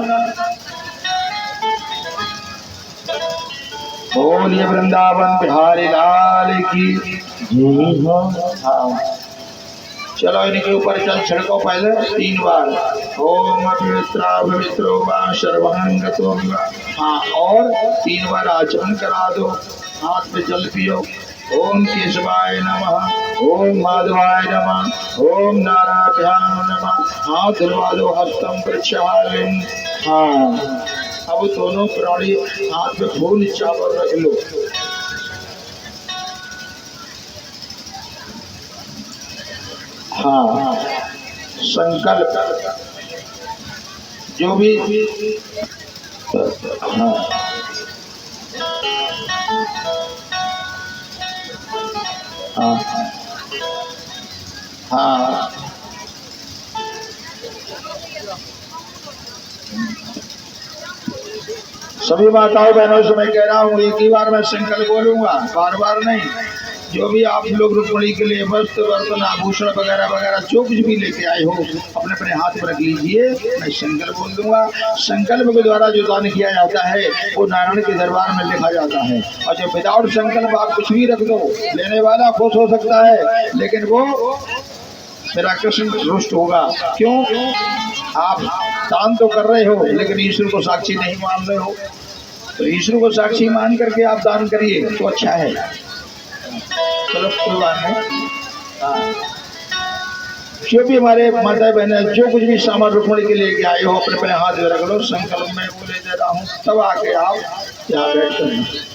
बोलिए वृंदावन बिहारी लाल की जय हो। हाँ चलो इनके ऊपर चल छिड़को पहले 3 बार। ओम पवित्रा पवित्रो वा सर्वांगतो वा। हाँ और 3 बार आचमन करा दो, हाथ पे जल पियो। ओम केशवाय नमः, ओम माधवाय नमः, ओम नारायणाय नमः। हाथ धुलवा दो, हस्तम प्रक्षालन। हाँ अब दोनों प्राणी हाथ में फूल चावल रख लो। हाँ संकल्प जो भी हाँ हाँ हाँ सभी माताओं बहनों से मैं कह रहा हूँ, एक ही बार मैं संकल्प बोलूंगा, बार बार नहीं। जो भी आप लोग रुक्मिणी के लिए वस्त्र बर्तन आभूषण वगैरह वगैरह जो कुछ भी लेके आए हो अपने अपने हाथ में रख लीजिए। मैं संकल्प बोल दूंगा। संकल्प के द्वारा जो दान किया जाता है वो नारायण के दरबार में लिखा जाता है। और जब विदाउट संकल्प आप कुछ भी रख दो, लेने वाला खुश हो सकता है लेकिन वो मेरा कृष्ण रुष्ट होगा। क्यों? आप दान तो कर रहे हो लेकिन ईश्वर को साक्षी नहीं मान रहे हो। तो ईश्वर को साक्षी मान करके आप दान करिए तो अच्छा है। चलो कोई बात नहीं। हाँ जो भी हमारे माता बहने जो कुछ भी सामान रुक्मिणी के लेके आए हो अपने अपने हाथ में रख लो। संकल्प में बोले दे रहा हूँ, तब आके आप यहाँ बैठ कर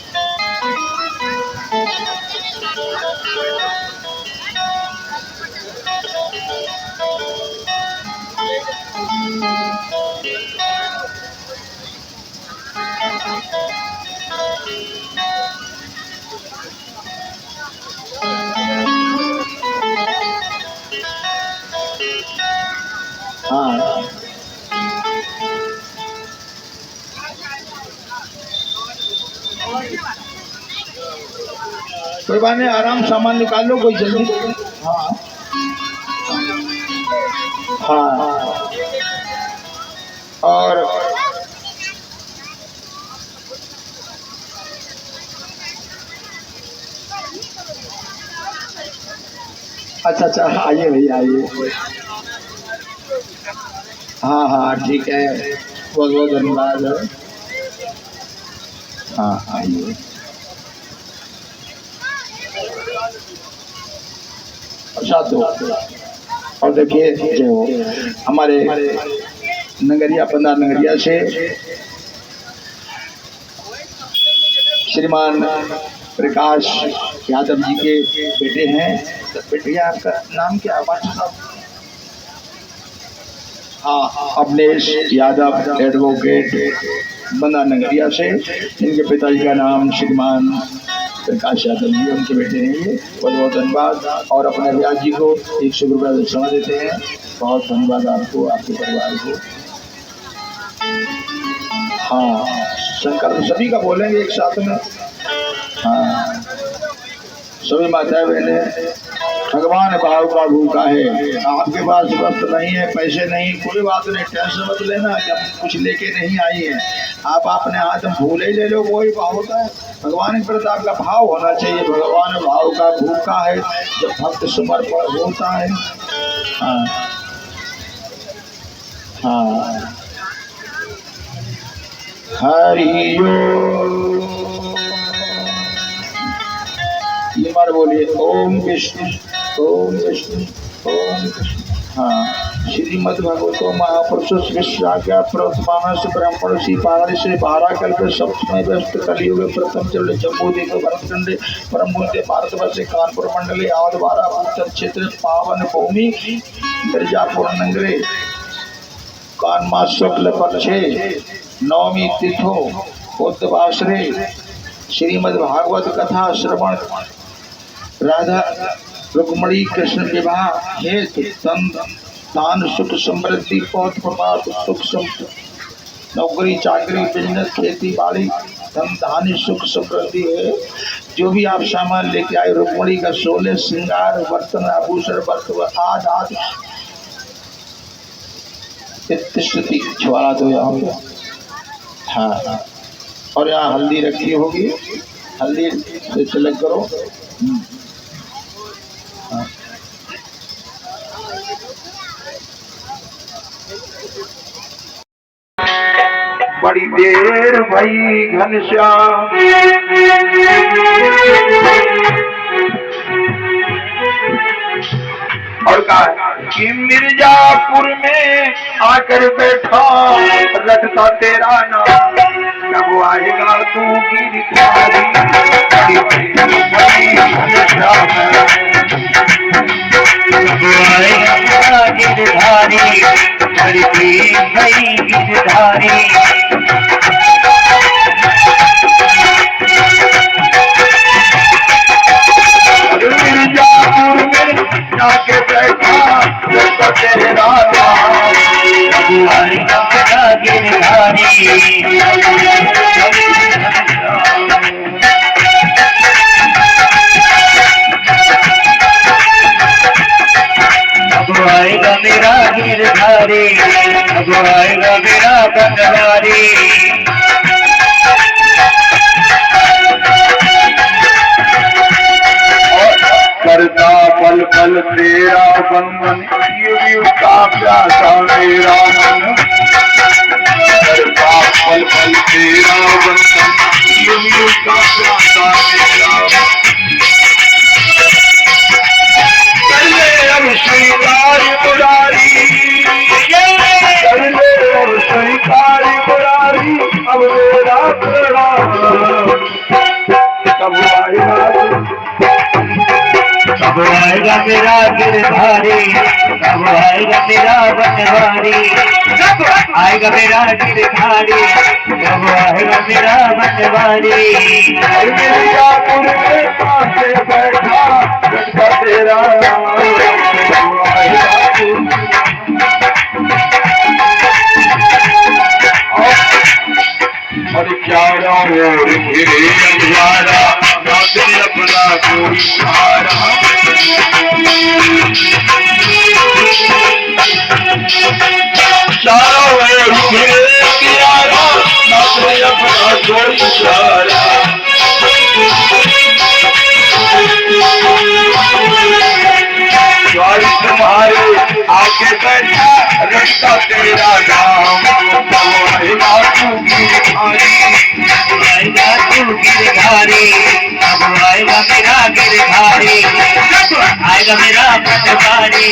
हाँ कोई बात नहीं, आराम सामान निकाल लो, कोई जल्दी। हाँ हाँ और अच्छा अच्छा आइए भैया आइए। हाँ हाँ ठीक है, बहुत बहुत धन्यवाद। हाँ आइए। अच्छा तो और देखिए जो हमारे नगरिया पंदा नगरिया से श्रीमान प्रकाश यादव जी के बेटे हैं। तो बेटे आपका नाम क्या है मास्टर साहब? हाँ अवनेश यादव एडवोकेट बंदा नगरिया से। इनके पिताजी का नाम श्रीमान प्रकाश यादव जी, उनके बेटे हैं ये। बहुत बहुत धन्यवाद। और अपने ब्याज जी को 100 रुपये समय देते हैं। बहुत धन्यवाद आपको, आपके परिवार को। हाँ संकल्प सभी का बोलेंगे एक साथ में। हाँ सभी माताएं बहने, भगवान भाव का भूखा है। आपके पास वस्त्र नहीं है, पैसे नहीं, कोई बात नहीं, टेंशन मत लेना कि हम कुछ लेके नहीं आई है। आप अपने हाथ में फूल ही ले लो, वही भाव होता है। भगवान के प्रति आपका भाव होना चाहिए। भगवान भाव का भूखा है जब भक्त समर्पण होता है। हाँ हाँ हरि ये बार बोलिए ओम कृष्ण ओम कृष्ण ओम कृष्ण। हाँ श्रीमद् भगवतो महापुरुष विश्वाख्या प्रथमानस ब्राह्मण श्री पारण से 12 कल्प सप्तमे व्यस्त कलियुग प्रथम चरण जम्बूदीप भरतखंडे परम पूज्य भारतवर्ष कानपुर मंडले आदवारा उत्तर क्षेत्र पावन भूमि मिर्जापुर नगरे कानमा शुक्ल पक्षे नवमी तिथो बुधवासरे श्रीमद् भागवत कथा श्रवण राधा रुक्मणी कृष्ण विवाह हेतु तन दान सुख समृद्धि पौध प्रपात सुख नौकरी चाकरी बिजनेस खेती बाड़ी धन धान्य सुख समृद्धि है। जो भी आप सामान लेके आए रुक्मणी का 16 श्रृंगार बर्तन आभूषण वस्त्र आदि आदि स्तुति ज्वाला दो यहाँ पे। हाँ और यहाँ हल्दी रखी होगी, हल्दी से तिलक करो। हाँ। बड़ी देर भई घनश्याम और कहा कि मिर्जापुर में आकर बैठा रटता तेरा नाम, कब आएगा तू गिरधारी मिर्जापुर में जाके बैठा रटता तेरा नाम, कब आएगा गिरधारी आएगा मेरा गिरधारी, अब आएगा मेरा बनवारी। करता पल पल तेरा बंधन युग का प्यासा मेरा मन, करता पल पल तेरा बंधन युग का प्यासा मेरा कर ले अब स्वीकार मुरारी, कर ले अब स्वीकार मुरारी, अब मेरा प्रणाम कब आएगा कब आएगा मेरा गिरधारी, कब आएगा मेरा बनवारी, कब आएगा मेरा गिरधारी, कब आएगा मेरा बनवारी। मिर्जापुर में पासे बैठा रटता तेरा नाम, और चारों ओर घिरे अंधारा नाते अपना कोई सहारा, चारों ओर घिरे अंधारा नाते अपना कोई सहारा, द्वारी तुम्हारे आगे बैठा रटता तेरा नाम, आएगा तू गिरधारी, आएगा तू गिरधारी, अब आएगा मेरा गिरधारी, आएगा मेरा बनवारी,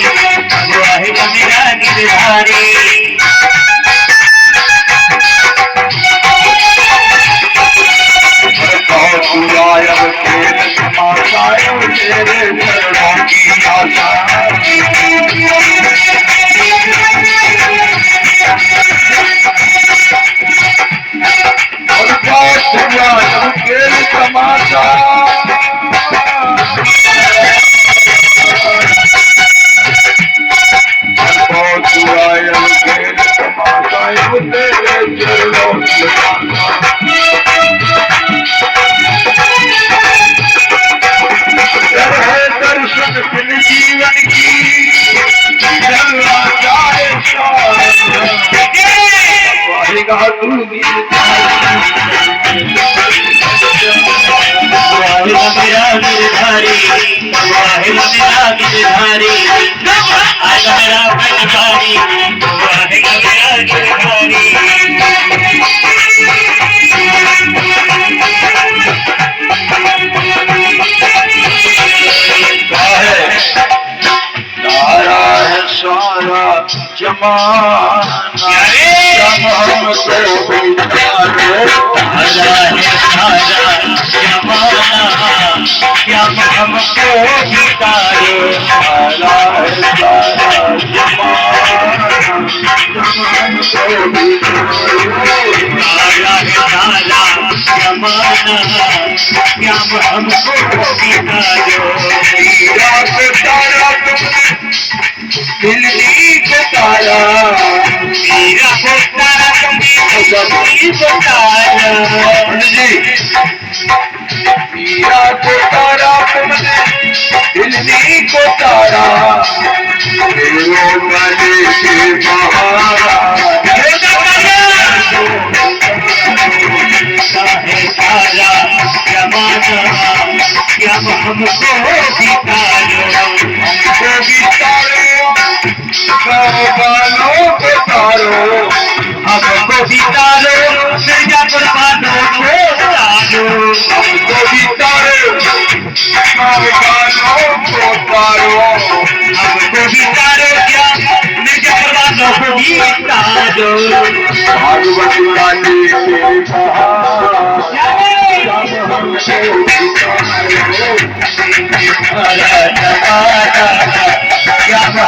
अब आएगा मेरा गिरधारी। बहुत बुरायब खेल समाचार तेरे चरणों की आशा, और बहुत बुरायब खेल समाचार बहुत बुरायब खेल समाचार तेरे चरणों की आशा, दर्शन बिन जीवन की जलना जाए आएगा तू आएगा मेरा गिरधारी, आएगा मेरा गिरधारी, आएगा मेरा बनवारी, आएगा मेरा गिरधारी। तारा है सारा जमाना हमको तारा है सारा जमाना क्या अब हमको बितारो काला है सारा काला है सारा जमाना क्या अब हमको बितारो तारा तुम दिल्ली को तारा मेरा को तारा तुमने को तारा जी मीरा को तारा तुमने दिल्ली को तारा तेरे वाले के बहारा है सारा जमाना क्या अब हमको बितारो हमको भी तारो गानों को तारो हमको बितारो मिर्जा कुर्बानों को तारो हमको भी तारो गानों को तारो हमको बितारो क्या मिर्जा कुर्बानों को बितारो भागवत वाले के बहारा क्या हमको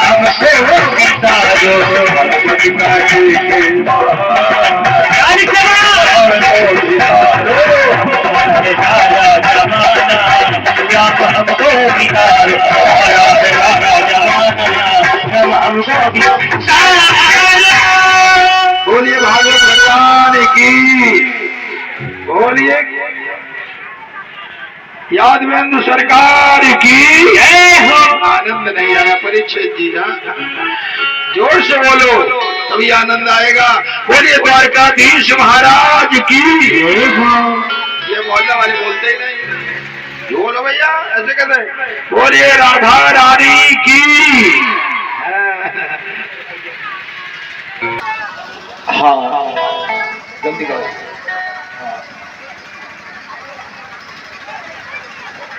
बितारो बोलिए भागवत भगवान की बोलिए यादवेंद्र सरकार की आनंद नहीं आया परीक्षित जी ना जोर से बोलो तभी आनंद आएगा बोलिए द्वारकाधीश महाराज की ये मोहल्ला वाले बोलते ही नहीं जो बोलो भैया ऐसे कहते बोलिए राधा रानी की हाँ जल्दी करो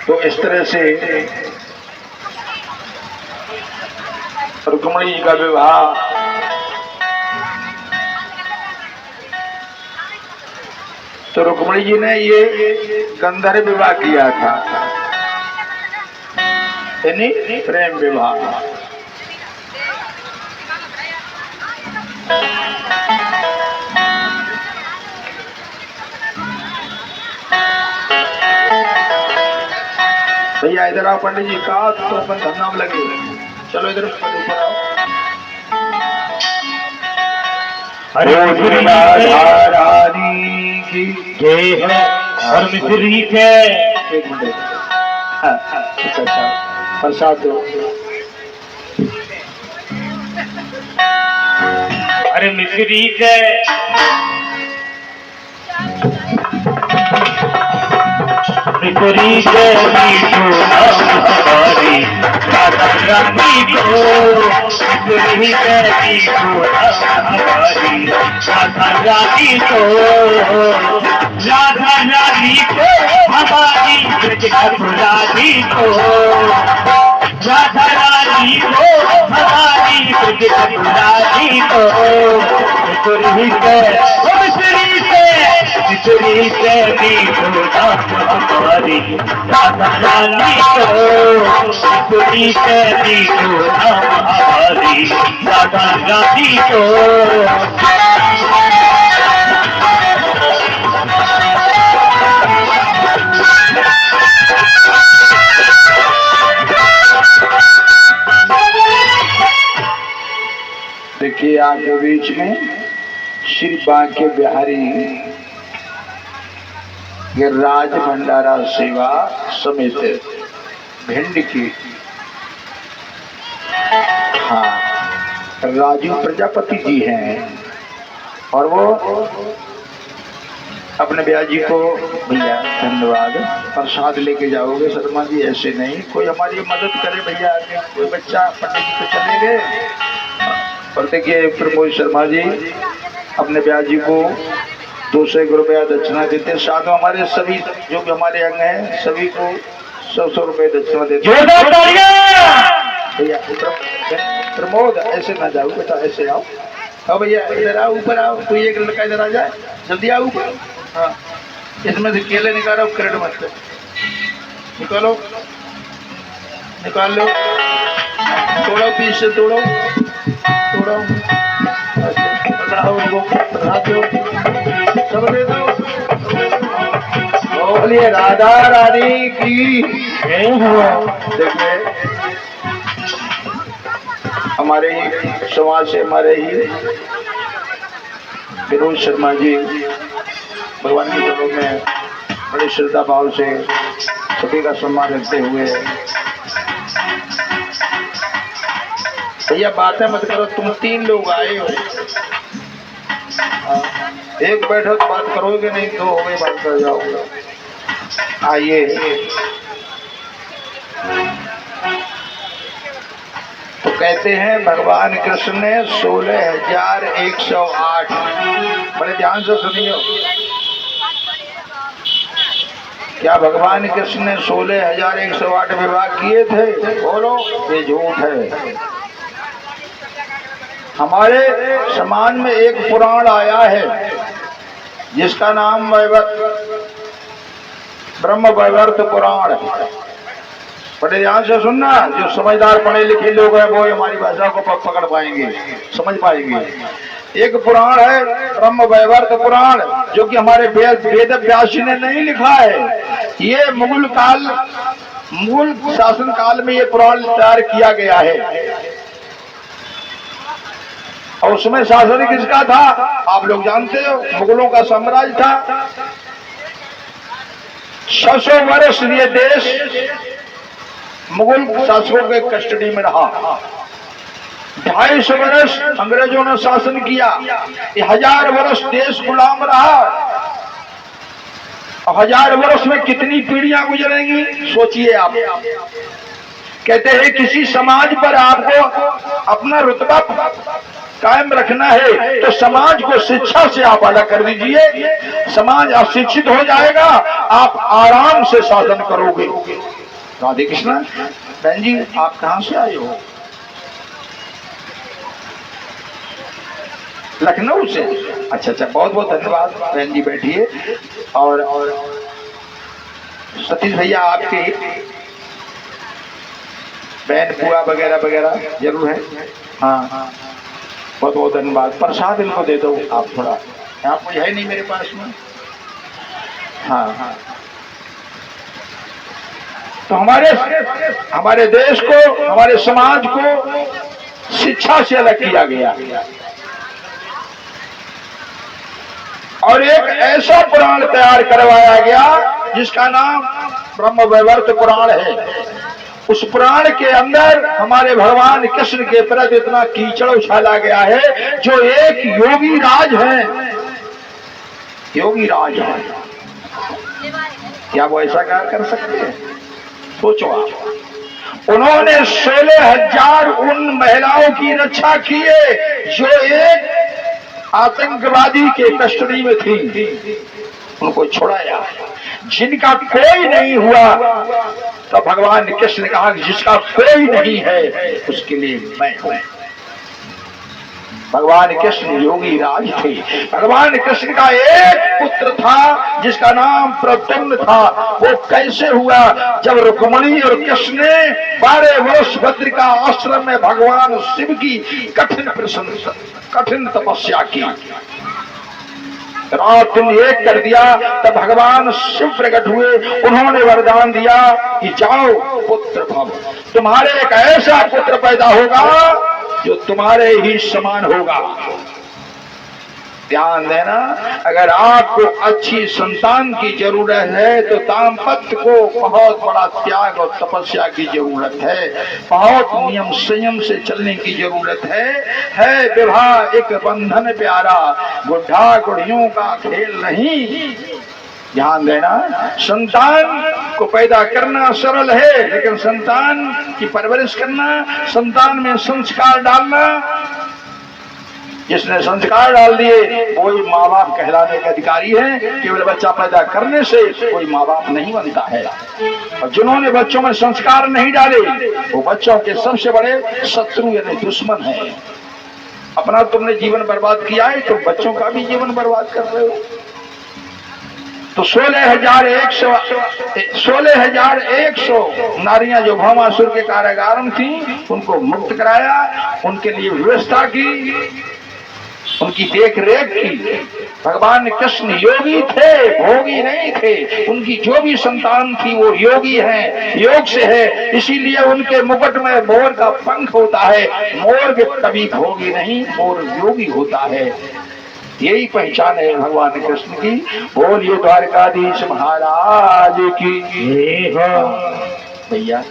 तो इस तरह से रुक्मणी जी का विवाह तो रुक्मणी जी ने ये गंधर्व विवाह किया था यानी प्रेम विवाह भैया इधर आओ पंडित जी का तो अपन धरना में लगे चलो इधर ऊपर आओ हरे रानी की जय है और मिश्री के एक मिनट अच्छा प्रसाद दो अरे मिश्री के मिश्री के मीठो नाम हमारी राधा रानी को मिश्री के मीठो नाम हमारी राधा रानी को राधा रानी को हमारी ब्रज रानी को राधा रानी को हमारी ब्रज रानी को मिश्री से मीठो नाम हमारी राधा रानी को मिश्री से मीठो नाम हमारी राधा रानी को देखिए आपके बीच में श्री बांके बिहारी गिरिराज भंडारा सेवा समिति भिंड की हाँ राजू प्रजापति जी हैं और वो अपने भैया जी को भैया धन्यवाद प्रसाद लेके जाओगे शर्मा जी ऐसे नहीं कोई हमारी मदद करे भैया आगे कोई बच्चा पंडित जी तो चले गए और देखिए प्रमोद शर्मा जी अपने भैया जी को 200 रुपया दक्षिणा देते साथ में हमारे सभी जो भी हमारे अंग हैं सभी को 100 रुपये दक्षिणा देते भैया प्रमोद ऐसे ना जाओ बेटा ऐसे आओ हाँ भैया इधर आओ ऊपर आओ कोई एक लड़का इधर आ जाए जल्दी आओ ऊपर हाँ इसमें से केले निकालो क्रेड मत निकालो, निकाल लो, तोड़ो, पीस से तोड़ो, तोड़ो, पकड़ाओ उनको, पकड़ा दो, सब दे दो। बोलिए राधा रानी की। देखिए हमारे ही समाज से हमारे ही विनोद शर्मा जी भगवान की जगह में बड़ी श्रद्धा भाव से सभी का सम्मान रखते हुए, भैया बातें मत करो, तुम 3 लोग आए हो, एक बैठो तो बात करोगे नहीं, 2 हो गई बात कर जाओगे। आइए तो कहते हैं भगवान कृष्ण ने 16,108, बड़े ध्यान से सुनियो, क्या भगवान कृष्ण ने 16,108 विवाह किए थे? बोलो, ये झूठ है। हमारे समाज में एक पुराण आया है जिसका नाम ब्रह्म वैवर्त पुराण है। बड़े ध्यान से सुनना, जो समझदार पढ़े लिखे लोग हैं वो हमारी भाषा को पकड़ पाएंगे, समझ पाएंगे। एक पुराण है ब्रह्म वैवर्त पुराण, जो कि हमारे वेद व्यास जी ने नहीं लिखा है। ये मुगल शासन काल में ये पुराण तैयार किया गया है। और उसमें शासन किसका था आप लोग जानते हो, मुगलों का साम्राज्य था। 600 वर्ष ये देश मुगल शासकों के कस्टडी में रहा। 250 वर्ष अंग्रेजों ने शासन किया। 1000 वर्ष देश गुलाम रहा। 1000 वर्ष में कितनी पीढ़ियां गुजरेंगी सोचिए आप। कहते हैं किसी समाज पर आपको अपना रुतबा कायम रखना है तो समाज को शिक्षा से आप अलग कर दीजिए। समाज अशिक्षित हो जाएगा, आप आराम से शासन करोगे। राधे कृष्ण। बहन जी आप कहां से आए हो? लखनऊ से। अच्छा अच्छा, बहुत बहुत धन्यवाद बहन जी, बैठिए। और सतीश भैया आपके बहन बुआ वगैरह वगैरह जरूर है। हाँ बहुत बहुत धन्यवाद। प्रसाद इनको दे दो आप थोड़ा, यहाँ कोई है नहीं मेरे पास में। हाँ हाँ, तो हमारे देश को, हमारे समाज को शिक्षा से अलग किया गया और एक ऐसा पुराण तैयार करवाया गया जिसका नाम ब्रह्म वैवर्त पुराण है। उस पुराण के अंदर हमारे भगवान कृष्ण के प्रति इतना कीचड़ उछाला गया है जो एक योगी राज है। योगी राज है, क्या वो ऐसा क्या कर सकते हैं? सोचो आप। उन्होंने 16,000 उन महिलाओं की रक्षा की है जो एक आतंकवादी के कस्टडी में थी, उनको छुड़ाया। जिनका कोई नहीं हुआ तो भगवान कृष्ण ने कहा कि जिसका कोई नहीं है उसके लिए मैं हूं। भगवान कृष्ण योगी राज थे। भगवान कृष्ण का एक पुत्र था जिसका नाम प्रद्युम्न था। वो कैसे हुआ? जब रुक्मिणी और कृष्ण ने 12 वर्ष बद्रिका आश्रम में भगवान शिव की कठिन तपस्या की, रात दिन एक कर दिया, तब भगवान शिव प्रकट हुए। उन्होंने वरदान दिया कि जाओ पुत्र भव, तुम्हारे एक ऐसा पुत्र पैदा होगा जो तुम्हारे ही समान होगा। ध्यान देना, अगर आपको अच्छी संतान की जरूरत है तो दाम्पत्य को बहुत बड़ा त्याग और तपस्या की जरूरत है, बहुत नियम संयम से चलने की जरूरत है। विवाह एक बंधन प्यारा, गुड्ढा गुड़ियों का खेल नहीं। ध्यान देना, संतान को पैदा करना सरल है, लेकिन संतान की परवरिश करना, संतान में संस्कार डालना, जिसने संस्कार डाल दिए वही माँ बाप कहलाने के अधिकारी है। केवल बच्चा पैदा करने से कोई माँ बाप नहीं बनता है। और जिन्होंने बच्चों में संस्कार नहीं डाले वो बच्चों के सबसे बड़े शत्रु यानी दुश्मन है। अपना तुमने जीवन बर्बाद किया है तो बच्चों का भी जीवन बर्बाद कर रहे हो। तो 16,100 नारियां जो भौमासुर के कारागार में थी उनको मुक्त कराया, उनके लिए व्यवस्था की, उनकी देख रेख की। भगवान कृष्ण योगी थे, भोगी नहीं थे। उनकी जो भी संतान थी वो योगी है, योग से है, इसीलिए उनके मुकुट में मोर का पंख होता है। मोर कभी भोगी नहीं, मोर योगी होता है। यही पहचान है भगवान कृष्ण की। बोलिए द्वारकाधीश महाराज की भैया।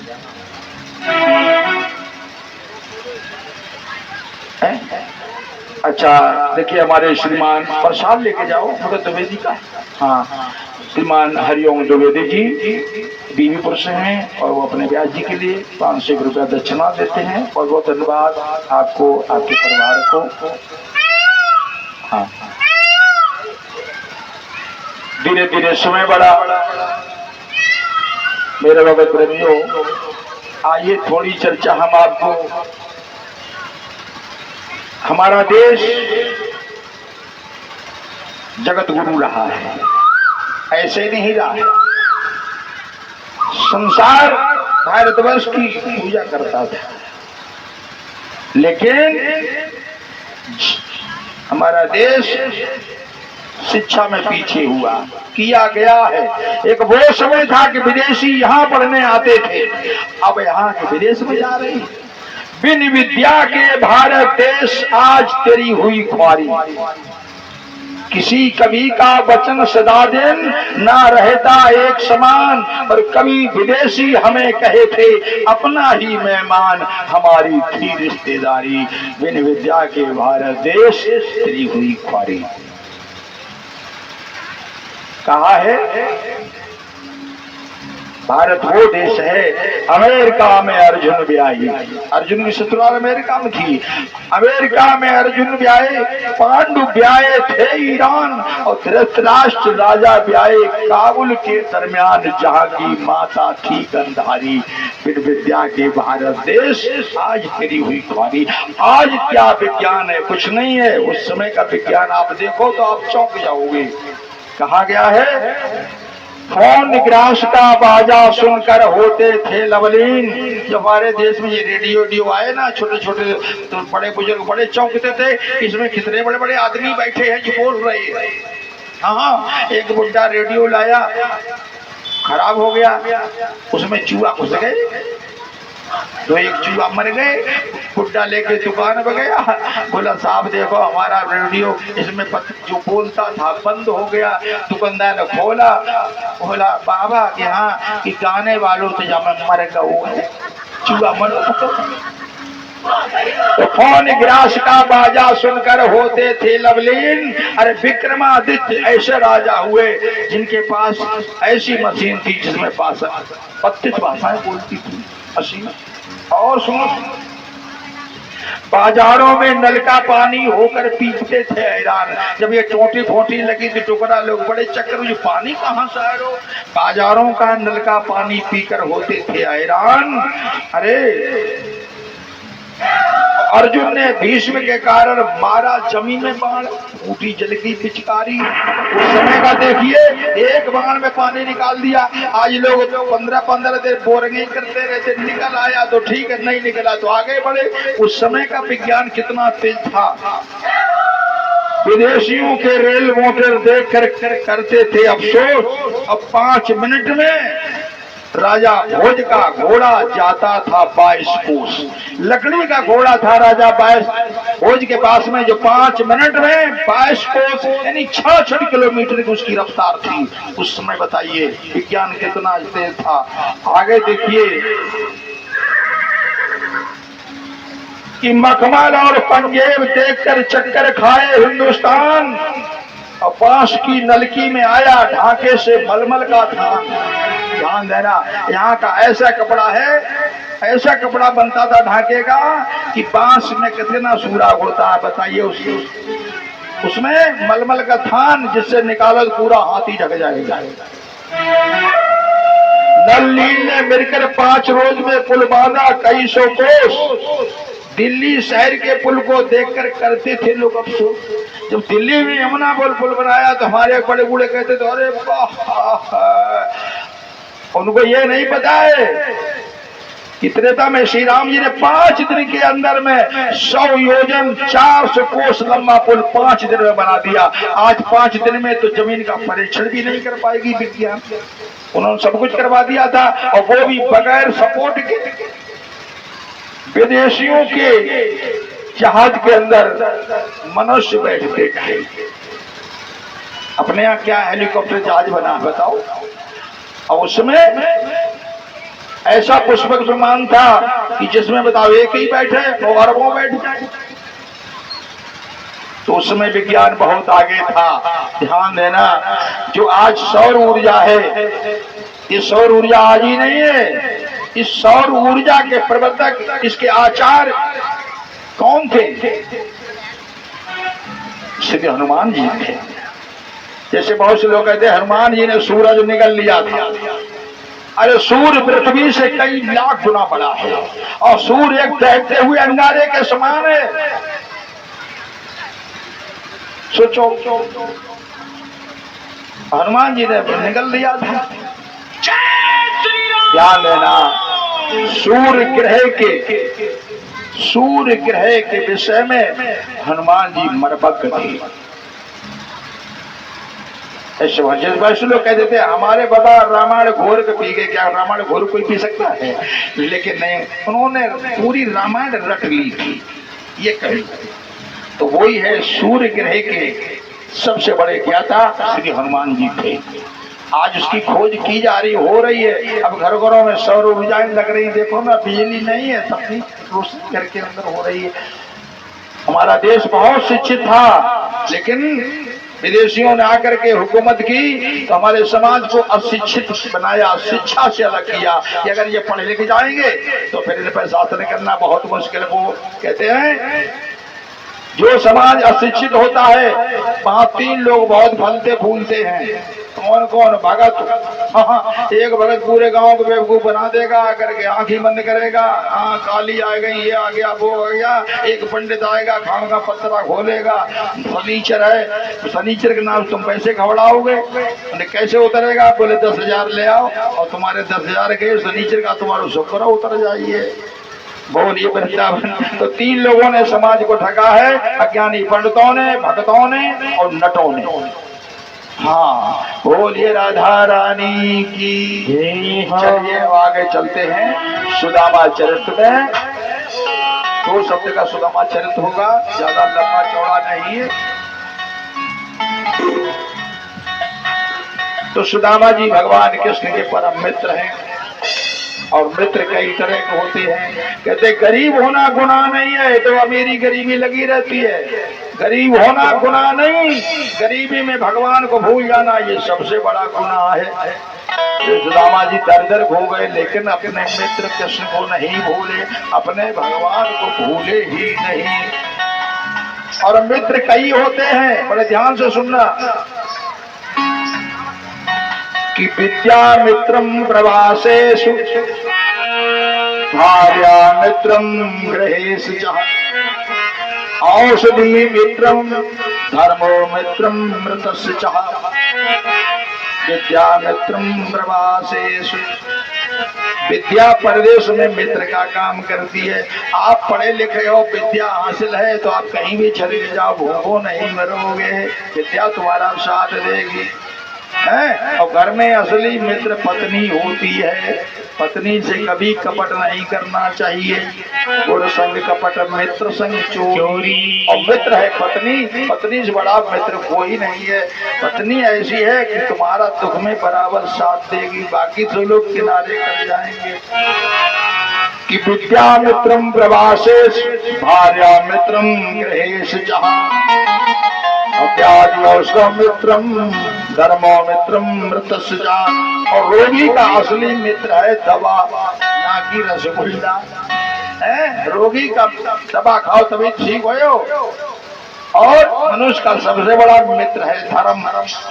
अच्छा देखिए, हमारे श्रीमान प्रसाद लेके जाओ भगत द्विवेदी का। हाँ, श्रीमान हरिओम द्विवेदी जी बीवीपुर से हैं और वो अपने ब्याज जी के लिए 500 रुपया दक्षिणा देते हैं। बहुत बहुत धन्यवाद आपको, आपके परिवार को। हाँ, धीरे धीरे समय बढ़ा। मेरे भगत प्रेमियों, आइए थोड़ी चर्चा हम आपको। हमारा देश जगत गुरु रहा है, ऐसे नहीं रहा है। संसार भारतवर्ष की पूजा करता था, लेकिन हमारा देश शिक्षा में पीछे हुआ किया गया है। एक वो समय था कि विदेशी यहाँ पढ़ने आते थे, अब यहाँ के विदेश में जा रहे हैं। बिन विद्या के भारत देश आज तेरी हुई ख्वारी। किसी कवि का वचन सदा दिन ना रहता एक समान, और कवि विदेशी हमें कहे थे अपना ही मेहमान, हमारी थी रिश्तेदारी। बिन विद्या के भारत देश तेरी हुई ख्वारी। कहा है भारत वो देश है, अमेरिका में अर्जुन ब्याही। अर्जुन की ससुराल अमेरिका में थी। अमेरिका में अर्जुन ब्याहे, पांडु ब्याहे थे ईरान, और धृतराष्ट्र राजा ब्याहे काबुल के दरमियान, जहाँ की माता थी गंधारी। बिन विद्या के भारत देश आज तेरी हुई ख्वारी। आज क्या विज्ञान है? कुछ नहीं है। उस समय का विज्ञान आप देखो तो आप चौंक जाओगे। कहा गया है, फोन ग्रास का बाजा सुनकर होते थे लवलीन। जब हमारे देश में ये रेडियो आए ना, छोटे छोटे तो बड़े बुजुर्ग बड़े चौंकते थे, इसमें कितने बड़े बड़े आदमी बैठे हैं जो बोल रहे हैं। हाँ, एक बुड्ढा रेडियो लाया, खराब हो गया, उसमें चूहा घुस गए, तो एक चूहा मर गए। बुड्ढा लेके दुकान पे गया, बोला साहब देखो हमारा रेडियो, इसमें जो बोलता था बंद हो गया। दुकानदार ने खोला, बोला बाबा यहाँ कि गाने वालों से जब मैं मर गया, चूहा मर। तो फोन ग्रास का बाजा सुनकर होते थे लवलीन। अरे विक्रमादित्य ऐसे राजा हुए जिनके पास ऐसी मशीन थी जिसमें 32 भाषाएं बोलती थी, 80। और सुनो, बाजारों में नल का पानी होकर पीते थे हैरान। जब ये टोटी फोटी लगी थी टुकड़ा, लोग बड़े चक्कर में पानी कहाँ से आ रहा। बाजारों का नल का पानी पीकर होते थे हैरान। अरे अर्जुन ने भीष्म के कारण मारा जमीन में बाण, ऊटी जल की पिचकारी। उस समय का देखिए, एक बाण में पानी निकाल दिया। आज लोग 15-15 देर बोरिंग करते रहते, निकल आया तो ठीक है, नहीं निकला तो आगे बढ़े। उस समय का विज्ञान कितना तेज था। विदेशियों के रेल मोटर देख कर करते थे अफसोस। अब 5 मिनट में राजा भोज का घोड़ा जाता था 22 कोस। लकड़ी का घोड़ा था राजा भोज के पास में, जो 5 मिनट में 22 कोस यानी 66 किलोमीटर की उसकी रफ्तार थी। उस समय बताइए विज्ञान कितना तेज था। आगे देखिए कि मखमल और पंजेब देखकर चक्कर खाए हिंदुस्तान, और बांस की नलकी में आया ढाके से मलमल का था। ध्यान देना, यहाँ का ऐसा कपड़ा है, ऐसा कपड़ा बनता था ढाके का कि बांस में कितना सूरा होता है बताइए। उसमें मलमल का थान जिससे निकाला तो पूरा हाथी ढक जाएगा। नल नील ने मिलकर 5 रोज में पुल बांधा कई 100 कोस। दिल्ली शहर के पुल को देखकर करते थे लोग अफसोस। जब दिल्ली में यमुना पुल बनाया तो हमारे बड़े बूढ़े कहते थे अरे वाह, उनको ये नहीं पता है कि त्रेता में श्री राम जी ने 5 दिन के अंदर में 100 योजन 400 कोस लंबा पुल 5 दिन में बना दिया। आज 5 दिन में तो जमीन का परीक्षण भी नहीं कर पाएगी विज्ञान। उन्होंने सब कुछ करवा दिया था, और वो भी बगैर सपोर्ट के। विदेशियों के जहाज के अंदर मनुष्य बैठते थे। अपने यहाँ क्या हेलीकॉप्टर जहाज बना बताओ। और उसमें ऐसा पुष्पक विमान था कि जिसमें बताओ एक ही बैठे तो अरबों बैठ जाए। तो उसमें विज्ञान बहुत आगे था। ध्यान देना, जो आज सौर ऊर्जा है, ये सौर ऊर्जा आज ही नहीं है। इस सौर ऊर्जा के प्रवर्तक, इसके आचार्य कौन थे? श्री हनुमान जी थे। जैसे बहुत से लोग कहते हैं हनुमान जी ने सूरज निगल लिया था। अरे सूर्य पृथ्वी से कई लाख गुना बड़ा है, और सूर्य एक दहते हुए अंगारे के समान है। सोचो, हनुमान जी ने निगल लिया था। ध्यान देना, सूर्य ग्रह के विषय में हनुमान जी मरबक थे। ऐसे वैसे लोग कहते थे हमारे बाबा रामायण घोर के पी गए। क्या रामायण घोर कोई पी सकता है? लेकिन नहीं, उन्होंने पूरी रामायण रट ली थी, ये कही। तो वही है, सूर्य ग्रह के सबसे बड़े ज्ञाता श्री हनुमान जी थे। आज उसकी खोज की जा रही, हो रही है। अब घर घरों में सौर ऊर्जाएं लग रही, देखो ना, बिजली नहीं है, तब रोशनी घर के अंदर हो रही है। हमारा देश बहुत शिक्षित था, लेकिन विदेशियों ने आकर के हुकूमत की तो हमारे समाज को अशिक्षित बनाया, शिक्षा से अलग किया कि अगर ये पढ़े लिखे जाएंगे तो फिर इन पर शासन करना बहुत मुश्किल। वो कहते हैं जो समाज अशिक्षित होता है वहां 3 लोग बहुत फलते फूलते हैं। कौन कौन? भगत। एक भगत पूरे गांव को बेवकूफ बना देगा, करके आंखें बंद करेगा, हाँ काली आ गई, ये आ गया, वो आ गया। एक पंडित आएगा, खान का पत्रा खोलेगा। फर्नीचर है, फर्नीचर के नाम तुम पैसे खवड़ाओगे, कैसे उतरेगा? बोले 10,000 ले आओ, और तुम्हारे 10,000 के फर्नीचर का तुम्हारा शुक्र उतर जाइए। बोलिए वृंदावन। तो 3 लोगों ने समाज को ठगा है, अज्ञानी पंडितों ने, भक्तों ने और नटों ने। हाँ, बोलिए राधा रानी की। चलिए आगे चलते हैं सुदामा चरित्र में। 2 शब्द का सुदामा चरित्र होगा, ज्यादा लंबा चौड़ा नहीं है। तो सुदामा जी भगवान कृष्ण के परम मित्र हैं, और मित्र कई तरह के होते हैं। कहते गरीब होना गुनाह नहीं है, तो अमीरी गरीबी लगी रहती है। गरीब होना गुनाह नहीं, गरीबी में भगवान को भूल जाना ये सबसे बड़ा गुनाह है। सुदामा जी दर खो गए, लेकिन अपने मित्र कृष्ण को नहीं भूले, अपने भगवान को भूले ही नहीं। और मित्र कई होते हैं, बड़े ध्यान से सुनना, कि विद्या मित्रम प्रवासेषु, भार्या मित्रम गृहेषु च, औषधि मित्रम धर्मो मित्रम मृतस्य च, विद्या मित्रम प्रवासेषु। विद्या परदेश में मित्र का काम करती है। आप पढ़े लिखे हो, विद्या हासिल है, तो आप कहीं भी चले जाओ, भूखो नहीं मरोगे, विद्या तुम्हारा साथ देगी है। और घर में असली मित्र पत्नी होती है। पत्नी से कभी कपट नहीं करना चाहिए। गुरु संग कपट, मित्र संग चोरी। और मित्र है पत्नी, पत्नी से बड़ा मित्र कोई नहीं है। पत्नी ऐसी है कि तुम्हारा दुख में बराबर साथ देगी, बाकी तो लोग किनारे कर जाएंगे। कि विद्या मित्रम प्रवासेषु, भार्या मित्रम गृहेषु च, मित्रम धर्मो मित्रम मृतस्य च। और रोगी का असली मित्र है दवा, ना कि रसगुल्ला है। रोगी का दवा खाओ तभी ठीक हो। और मनुष्य का सबसे बड़ा मित्र है धर्म,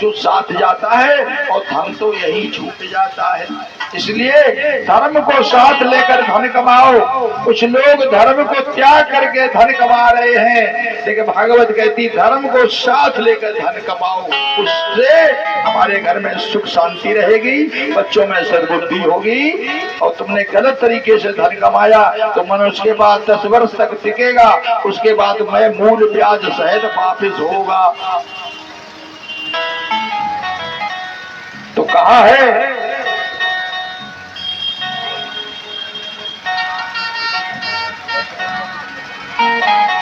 जो साथ जाता है और धन तो यही छूट जाता है। इसलिए धर्म को साथ लेकर धन कमाओ। कुछ लोग धर्म को त्याग करके धन कमा रहे हैं, लेकिन भागवत कहती धर्म को साथ लेकर धन कमाओ, उससे हमारे घर में सुख शांति रहेगी, बच्चों में सद्बुद्धि होगी। और तुमने गलत तरीके से धन कमाया तो मनुष्य के बाद 10 वर्ष तक टिकेगा, उसके बाद मैं मूल ब्याज सहित वापिस होगा। तो कहा है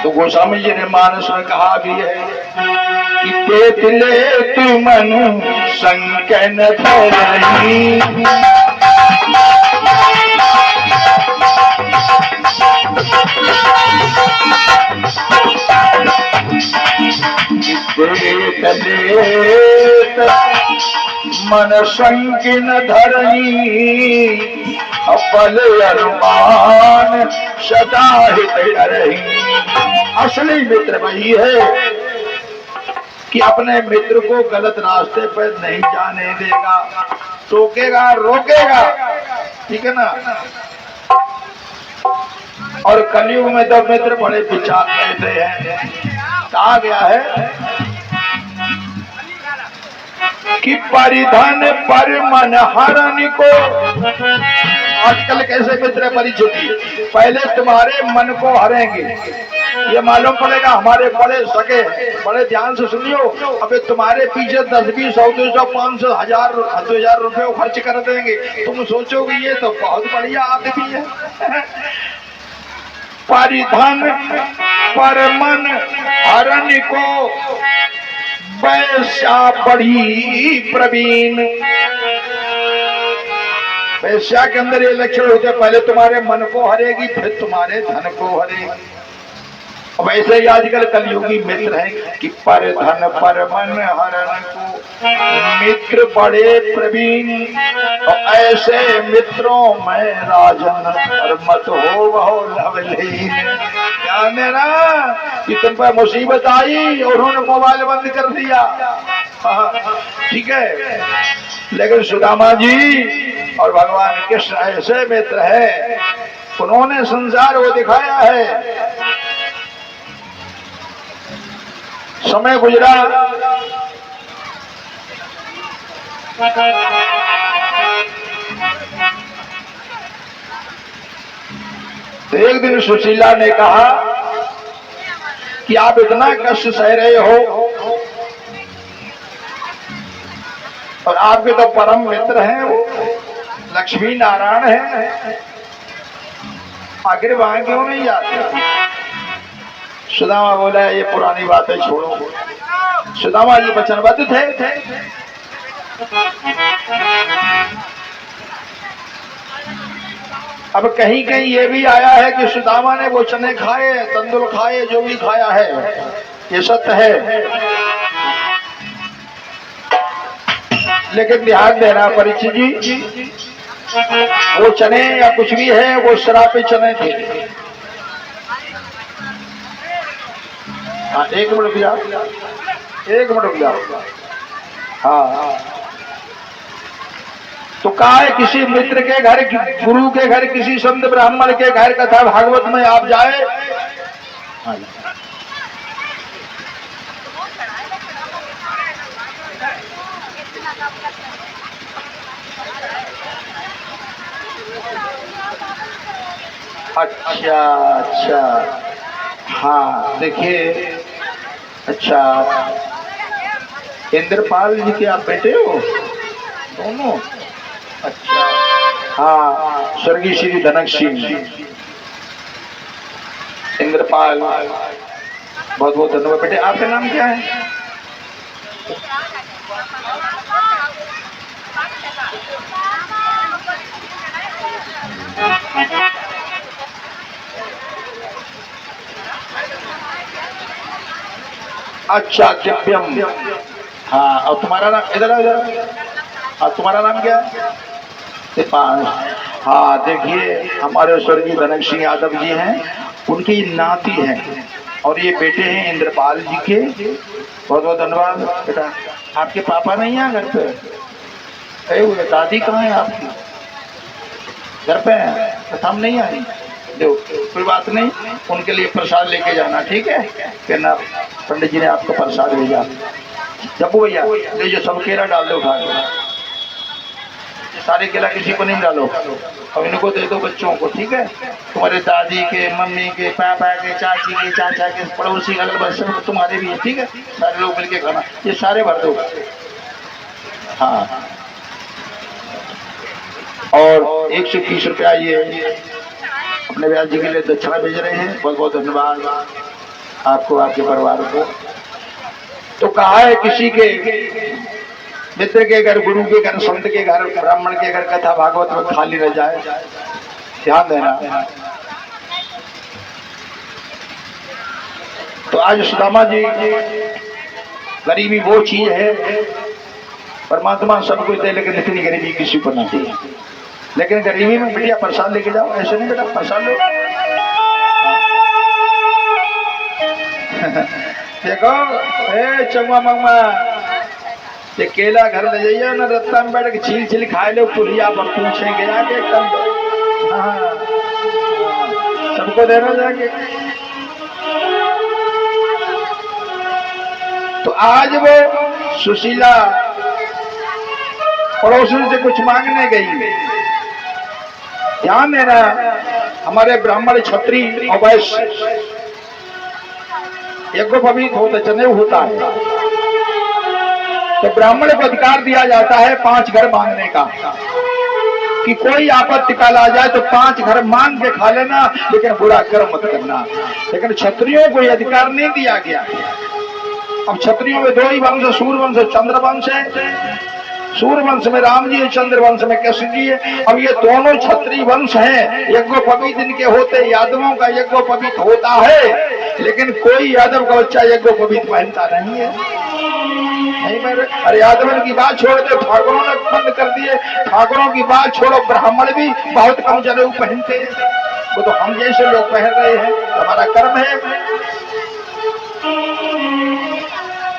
तो गोस्वामी जी ने मानस में कहा भी है कि पेट ले तू मनु संकन धरही, पेट ले मन संकिन धरही, अपल अरमान सदा हित रही। असली मित्र वही है कि अपने मित्र को गलत रास्ते पर नहीं जाने देगा, टोकेगा, रोकेगा, ठीक है ना। और कलयुग में तो मित्र बड़े विचार रहते हैं। कहा गया है कि परिधन पर मन हरण को, आजकल कैसे मित्र परिचिति, पहले तुम्हारे मन को हरेंगे, ये मालूम पड़ेगा हमारे बड़े सगे, बड़े ध्यान से सुनियो, अबे तुम्हारे पीछे 10, 20, 100, 200, 500, 1000, 2000 रुपए खर्च कर देंगे। तुम सोचोगे ये तो बहुत बढ़िया आदमी है। परिधन पर मन हरण को वैश्या बड़ी प्रवीण। वैश्या के अंदर ये लक्षण होते, पहले तुम्हारे मन को हरेगी, फिर तुम्हारे धन को हरेगी। वैसे ही आजकल कलयुगी मित्र है कि पर धन पर मन हरण को मित्र बड़े प्रवीण। और ऐसे मित्रों में राजन और मत हो वह लवलीन। ध्यान देना कि तुम पर मुसीबत आई और उन्होंने मोबाइल बंद कर दिया, ठीक है, लेकिन सुदामा जी और भगवान कृष्ण ऐसे मित्र है, उन्होंने संसार को दिखाया है। समय गुजरा, तो एक दिन सुशीला ने कहा कि आप इतना कष्ट सह रहे हो और आपके तो परम मित्र हैं वो लक्ष्मी नारायण हैं, आखिर वहां क्यों नहीं जाते? सुदामा बोला ये पुरानी बातें छोड़ो। सुदामा जी वचनबद्ध थे। अब कहीं कहीं ये भी आया है कि सुदामा ने वो चने खाए, तंदुल खाए, जो भी खाया है, ये सत्य है। लेकिन ध्यान देना परीक्षित जी, वो चने या कुछ भी है वो शराबी चने थे। हाँ, एक मिनट रुक जाओ, एक मिनट रुक जाओ। हाँ, तो कहा है किसी मित्र के घर, गुरु के घर, किसी संत ब्राह्मण के घर कथा भागवत में आप जाए, अच्छा अच्छा, हाँ देखिए, अच्छा इंद्रपाल जी के आप बेटे हो दोनों? अच्छा, हाँ, स्वर्गीय श्री धनक सिंह इंद्रपाल, बहुत बहुत धन्यवाद बेटे। आपका नाम क्या है? अच्छा, दिव्यम। हाँ, और तुम्हारा नाम? इधर इधर, हाँ, तुम्हारा नाम क्या है? दीपांश। हाँ देखिए, हमारे स्वर्गीय धनक सिंह यादव जी हैं, उनकी नाती है और ये बेटे हैं इंद्रपाल जी के। बहुत बहुत धन्यवाद बेटा। आपके पापा नहीं है घर पे? गए हुए। दादी कहाँ है आपकी? घर पे है तो हम नहीं आई। दो कोई बात नहीं, उनके लिए प्रसाद लेके जाना, ठीक है? कहना पंडित जी ने आपको प्रसाद भेजा। जब भैया ले जो सब केला डाल दो उठा के, सारे केला किसी को नहीं डालो और इनको दे दो बच्चों को, ठीक है? तुम्हारे दादी के, मम्मी के, पापा के, चाची के, चाचा के, पड़ोसी अगल बगल तुम्हारे भी है, ठीक है? सारे लोग मिलके खाना, ये सारे भर दो। हाँ, और 120 रुपया ये अपने व्यास जी के लिए दक्षिणा भेज रहे हैं। बहुत बहुत धन्यवाद आपको, आपके परिवार को। तो कहा है किसी के मित्र के घर, गुरु के घर, संत के घर, ब्राह्मण के घर कथा भागवत में खाली रह जाए, ध्यान देना। तो आज सुदामा जी, गरीबी वो चीज है, परमात्मा सब कुछ दे लेकिन इतनी गरीबी किसी को नहीं दी। लेकिन गरीबी में बिटिया प्रसाद लेके जाओ, ऐसे नहीं बेटा प्रसाद लो। देखो चंगा मंगमा, ये केला घर ले जाइए ना, रत्ता में बैठ के छील छील खाए लो, पुलिया पर पूछेंगे आके एकदम। हाँ, सबको देना जाके। तो आज वो सुशीला पड़ोसन से कुछ मांगने गई। ध्यान देना, हमारे ब्राह्मण, क्षत्रिय और वैश्य यज्ञोपवीत होता जनेऊ होता है, तो ब्राह्मण को अधिकार दिया जाता है 5 घर मांगने का, कि कोई आपत्ति काल आ जाए तो 5 घर मांग के खा लेना, लेकिन बुरा कर्म मत करना। लेकिन क्षत्रियों को यह अधिकार नहीं दिया गया। अब क्षत्रियों में 2 ही वंश, सूर्यवंश और चंद्रवंश है। सूर्यवंश में राम जी है, चंद्रवंश में कृष्ण जी है। अब ये दोनों क्षत्रिय वंश हैं, यज्ञोपवीत इनके होते, यादवों का यज्ञोपवीत होता है, लेकिन कोई यादव का बच्चा यज्ञोपवीत पहनता नहीं है। नहीं मेरे, अरे यादवन की बात छोड़ दो, ठाकुरों ने बंद कर दिए। ठाकुरों की बात छोड़ो, ब्राह्मण भी बहुत कम जनेऊ पहनते हैं, वो तो हम जैसे लोग पहन रहे हैं, हमारा कर्म है।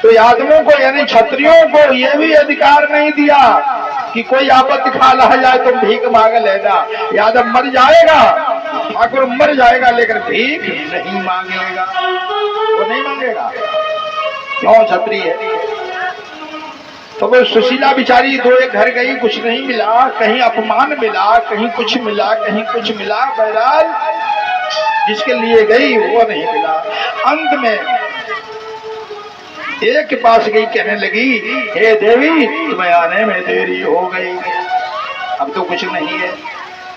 तो यादवों को यानी क्षत्रियों को यह भी अधिकार नहीं दिया कि कोई आपत्ति खा ला जाए तो भीख मांग लेना। यादव मर जाएगा, ठाकुर मर जाएगा, लेकिन भीख नहीं मांगेगा, वो नहीं मांगेगा। क्यों? क्षत्रिय है। तो वो सुशीला बिचारी 2-1 घर गई, कुछ नहीं मिला, कहीं अपमान मिला, कहीं कुछ मिला, कहीं कुछ मिला। बहरहाल जिसके लिए गई वो नहीं मिला। अंत में एक के पास गई, कहने लगी, हे देवी तुम्हें आने में देरी हो गई, अब तो कुछ नहीं है,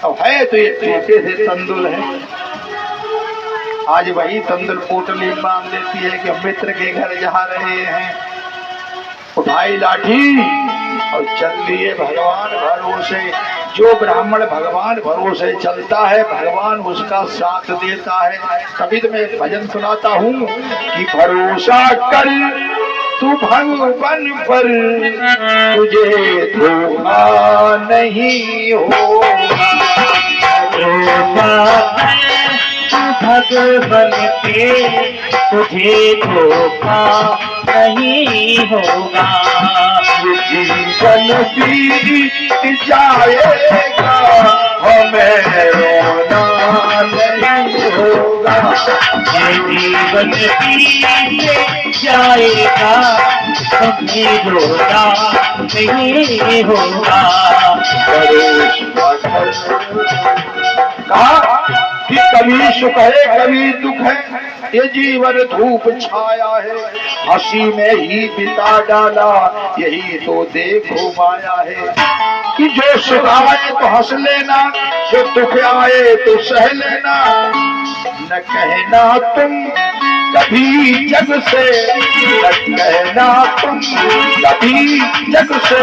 अब है तो ये छोटे से तंदुल है। आज वही तंदुल पोटली बांध देती है कि मित्र के घर जा रहे हैं, उठाई लाठी और चल लिए भगवान भरोसे। जो ब्राह्मण भगवान भरोसे चलता है, भगवान उसका साथ देता है। कभी तो मैं भजन सुनाता हूँ कि भरोसा कर तू भगवान पर, तुझे धोखा नहीं होगा। भगवान पे तुझे धोखा नहीं होगा। जीवन बीत जाएगा, हमें रोना नहीं होगा। जीवन बीत जाएगा, हमें रोना नहीं होगा। कहा कि कभी सुख है कभी दुख है, ये जीवन धूप छाया है, हंसी में ही बिता डाला, यही तो देखो माया है। कि जो सुख आए तो हंस लेना, जो दुख आए तो सह लेना, न कहना तुम कभी जग से, न कहना तुम कभी जग से,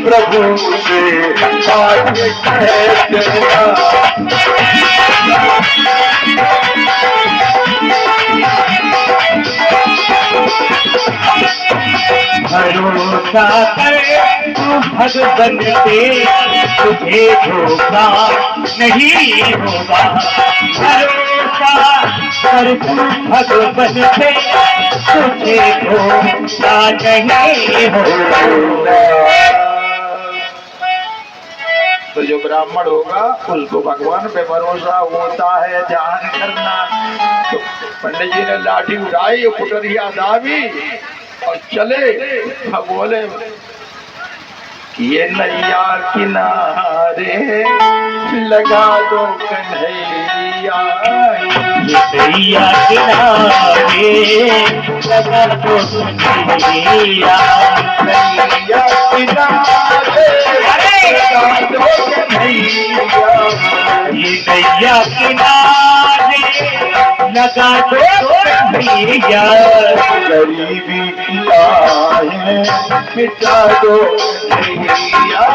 प्रभु से बात कह देना। भरोसा कर तू भगवान पे, तुझे धोखा नहीं होगा। भरोसा का पर तू भगवन से तुझे भोला नहीं होगा। तो जो ब्राह्मण होगा उसको भगवान पे भरोसा होता है, ध्यान करना। तो पंडित जी ने लाठी उठाई, कुटरिया दाबी और चले। बोले ये नैया किनारे लगा दो कन्हैया, ये नैया किनारे लगा दो कन्हैया, नैया किनारे लगा दो कन्हैया, ये नैया किनारे लगा दो कन्हैया, गरीबी की आहें मिटा दो कन्हैया।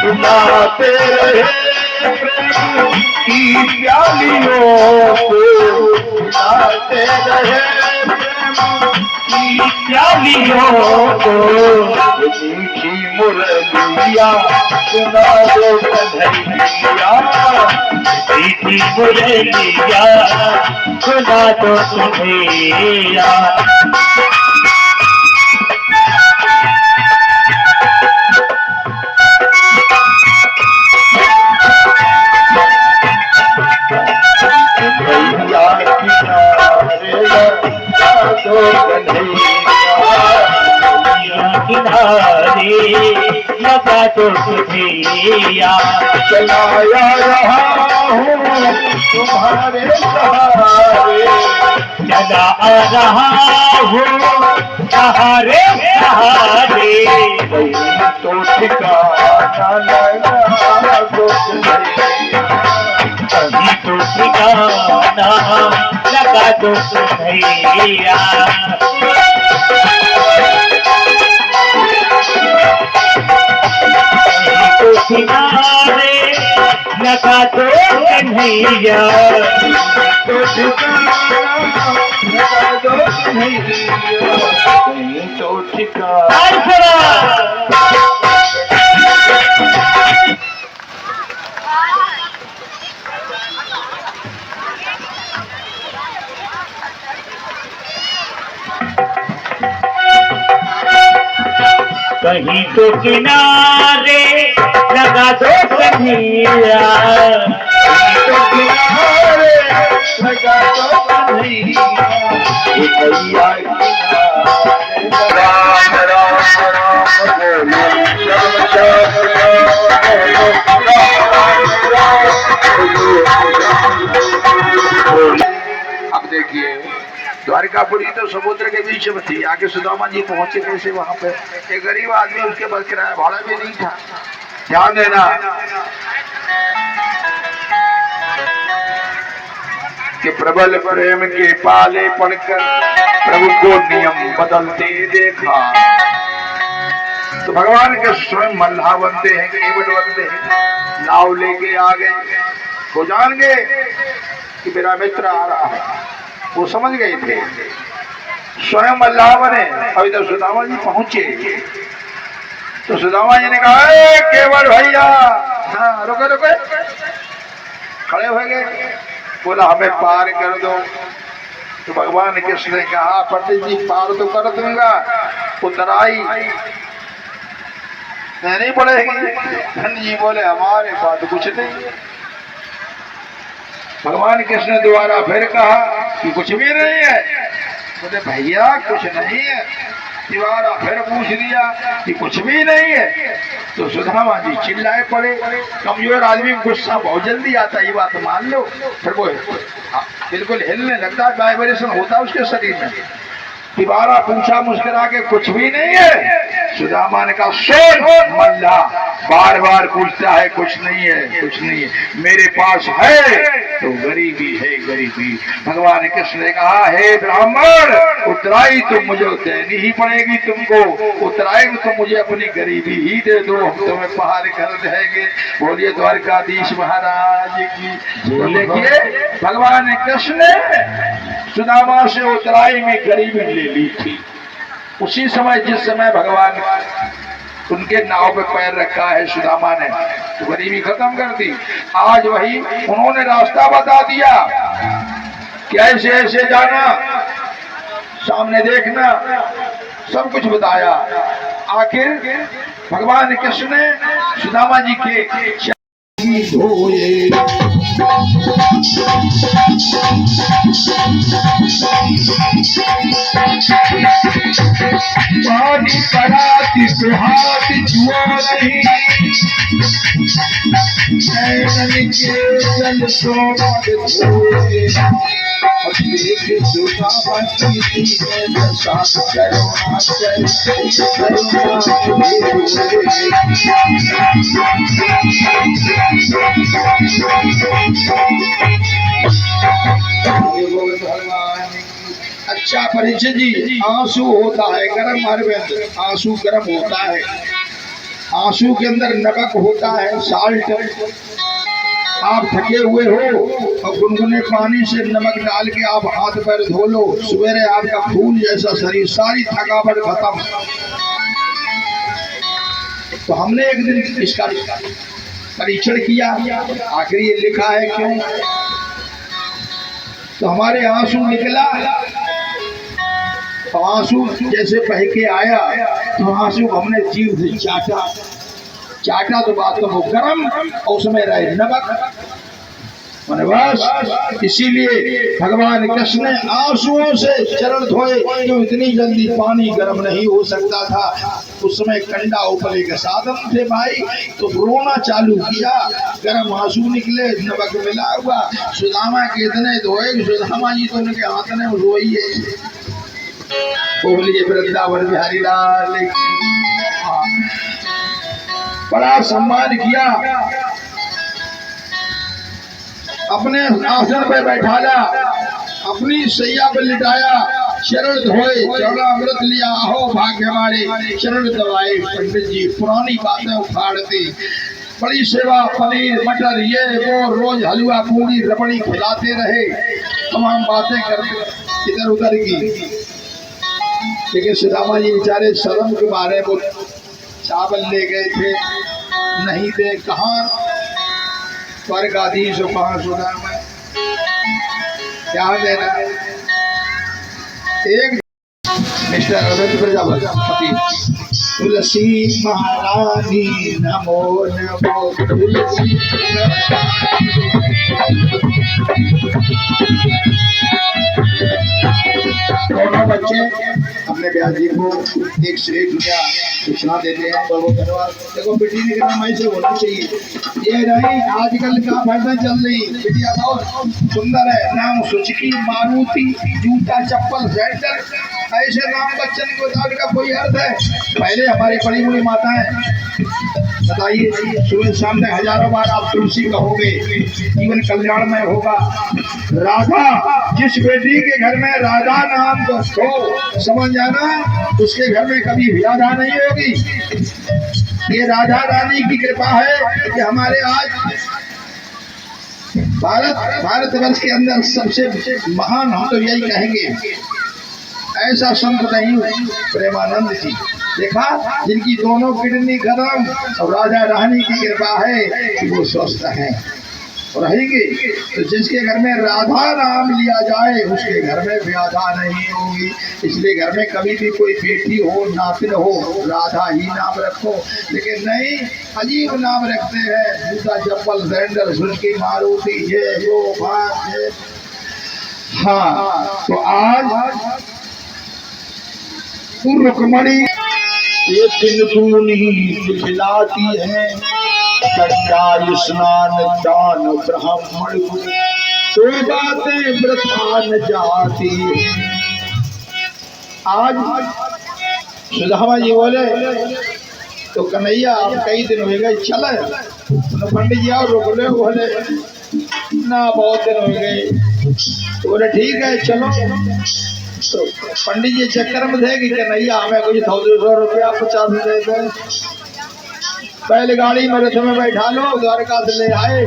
सुनाते रहे प्रेम की प्यालियों को, सुनाते रहे प्रेम की प्यालियों को, मीठी मुरलिया सुना दो कन्हैया, मीठी मुरलिया सुना दो कन्हैया। किनारे लगा दो कन्हैया, चलाया रहा हूँ तुम्हारे सहारे, चला आ रहा हूँ सहारे सहारे, तो ठिकाना लगा दो कन्हैया, अभी तो ठिकाना लगा दो कन्हैया। किनारे लगा दो कन्हैया, तो ठिकाना लगा दो कन्हैया, तो ठिकाना। कहीं तो किनारे लगा दो कन्हैया, कहीं तो किनारे लगा दो कन्हैया, कन्हैया किनारे। राम राम राम बोलो, श्याम श्याम बोलो। अब देखिए द्वारिकापुरी तो समुद्र के बीच में थी, आगे सुदामा जी पहुंचे कैसे वहां पे? एक गरीब आदमी, उसके पास किराया भाड़ा भी नहीं था। ध्यान देना कि प्रबल प्रेम के पाले पड़कर प्रभु को नियम बदलते देखा। तो भगवान के स्वयं मल्लाह बनते हैं, केवट बनते हैं, नाव लेके आ गए। वो जान गए कि मेरा मित्र आ रहा है, वो समझ गए थे, स्वयं अल्लाह बने। अभी तो सुदामा जी पहुंचे तो सुदामा जी ने कहा, केवल भैया, हाँ रुको रुको, खड़े हो गए। बोला हमें पार कर दो। तो भगवान कृष्ण ने कहा, पंडित जी पार तो कर दूंगा, उतराई नहीं पड़ेगी। पंडित जी बोले हमारे पास कुछ नहीं है। भगवान कृष्ण ने दोबारा फिर कहा कि कुछ भी नहीं है। बोले भैया कुछ नहीं है। दोबारा फिर पूछ दिया कि कुछ भी नहीं है। तो सुदामा जी चिल्लाए पड़े। कमजोर आदमी को गुस्सा बहुत जल्दी आता है, ये बात मान लो। फिर वो बिल्कुल हिलने लगता है, वाइब्रेशन होता है उसके शरीर में। दोबारा पूछा मुस्कुरा के, कुछ भी नहीं है। सुदामा ने कहा, सुन मल्ला, बार बार पूछता है कुछ नहीं है, कुछ नहीं है, मेरे पास है तो गरीबी है, गरीबी। भगवान कृष्ण ने कहा, हे ब्राह्मण, उतराई तो मुझे देनी ही पड़ेगी तुमको, उतराई तो मुझे अपनी गरीबी ही दे दो, हम तुम्हें पहाड़ कर देंगे। बोलिए द्वारकाधीश महाराज की। तो देखिए भगवान कृष्ण ने सुदामा से उतराई में गरीबी ले ली थी। उसी समय जिस समय भगवान उनके नाव पे पैर रखा है सुदामा ने, तो गरीबी खत्म कर दी। आज वही उन्होंने रास्ता बता दिया, कैसे ऐसे जाना, सामने देखना, सब कुछ बताया। आखिर भगवान कृष्ण ने सुदामा जी के धोए पानी कराती सुहाग जुआ नहीं, नैनन के जल सो धोए। अब देख सुदामा की साथ करुणा अच्छा परीक्षित जी, आंसू होता है गरम, अरविंद आंसू गरम होता है, आंसू के अंदर नमक होता है, साल्ट। आप थके हुए हो और गुनगुने पानी से नमक डाल के आप हाथ पैर धो लो, सवेरे आपका फूल जैसा शरीर, सारी थकावट खत्म। तो हमने एक दिन इसका परीक्षण किया, आखिर ये लिखा है क्यों, तो हमारे आंसू निकला, तो आंसू जैसे बह के आया तो आंसू हमने जीव से चाटा, चाटा तो बात तो वो गरम और उसमें रहे नमक, मैंने बस इसीलिए भगवान कृष्ण ने आंसुओं से चरण धोए, क्यों इतनी जल्दी पानी गर्म नहीं हो सकता था, उस समय कंडा उपले के साधन थे भाई, तो रोना चालू किया, गर्म आंसू निकले, नमक मिला हुआ। सुदामा के इतने धोए, सुदामा जी तो उनके हाथ में रोई है, बोलिए वृंदावन बिहारी लाल, बड़ा सम्मान किया, अपने आसन पे बैठाया, अपनी सैया पे लिटाया, शरण धोए, चरण अमृत लिया, आहो भाग्य हमारे, शरण दबाए। पंडित जी पुरानी बातें उखाड़ते, बड़ी सेवा, पनीर मटर ये वो, रोज हलवा पूरी रबड़ी खिलाते रहे, तमाम बातें करते इधर उधर की। लेकिन सुदामा जी बेचारे शर्म के बारे में चावल ले गए थे, नहीं थे, कहाँ स्वर्गाधीश कहाँ सुदामा, क्या देना। एक मिस्टर अरविंद प्रजापति, तुलसी महारानी नमो नमो, तुलसी दोनों बच्चे अपने ब्याह जी को एक श्रेय दुनिया सूचना देते हैं, देखो बेटी ने करना मैं से होना चाहिए। ये रही आजकल का फैशन चल रही, बिटिया बहुत सुंदर है, नाम सुचकी, मारुति, जूता चप्पल सैंडल, ऐसे नाम बच्चन को दाल का कोई अर्थ है। पहले हमारी बड़ी बड़ी माताएं, बताइए सुबह शाम तक हजारों बार आप तुलसी कहोगे, जीवन कल्याणमय होगा। राधा, जिस बेटी के घर में राधा नाम को हो, समझ जाना उसके घर में कभी व्याधा नहीं होगी। ये राधा रानी की कृपा है कि हमारे आज भारतवर्ष के अंदर सबसे महान, हम तो यही कहेंगे, ऐसा संत नहीं प्रेमानंद जी, देखा जिनकी दोनों किडनी गर्म, और राजा रानी की कृपा है कि वो स्वस्थ है और रहेंगे। तो जिसके घर में राधा नाम लिया जाए उसके घर में व्याधा नहीं होगी। इसलिए घर में कभी भी कोई बेटी हो, नातिन हो, राधा ही नाम रखो। लेकिन नहीं, अजीब नाम रखते हैं, जूता चप्पल सैंडल, सुचकी, मारुति, ये वो बात है। हाँ, तो आज रुक्मणी ये सिंदूनी दिखलाती है, गंगा स्नान दान ब्राह्मण को, तो बातें वृथा न जाती है। आज सुदामा जी बोले तो कन्हैया आप कई दिन हो गए, चले तो पंडित जी और रोक ले, बोले ना बहुत दिन हो गए, तो बोले ठीक है चलो। तो पंडित जी चक्कर में थे कि कन्हैया हमें कुछ 100-200 रुपया 50 दे दे, पहले गाड़ी में रथ में बैठा लो, द्वारका से ले आए,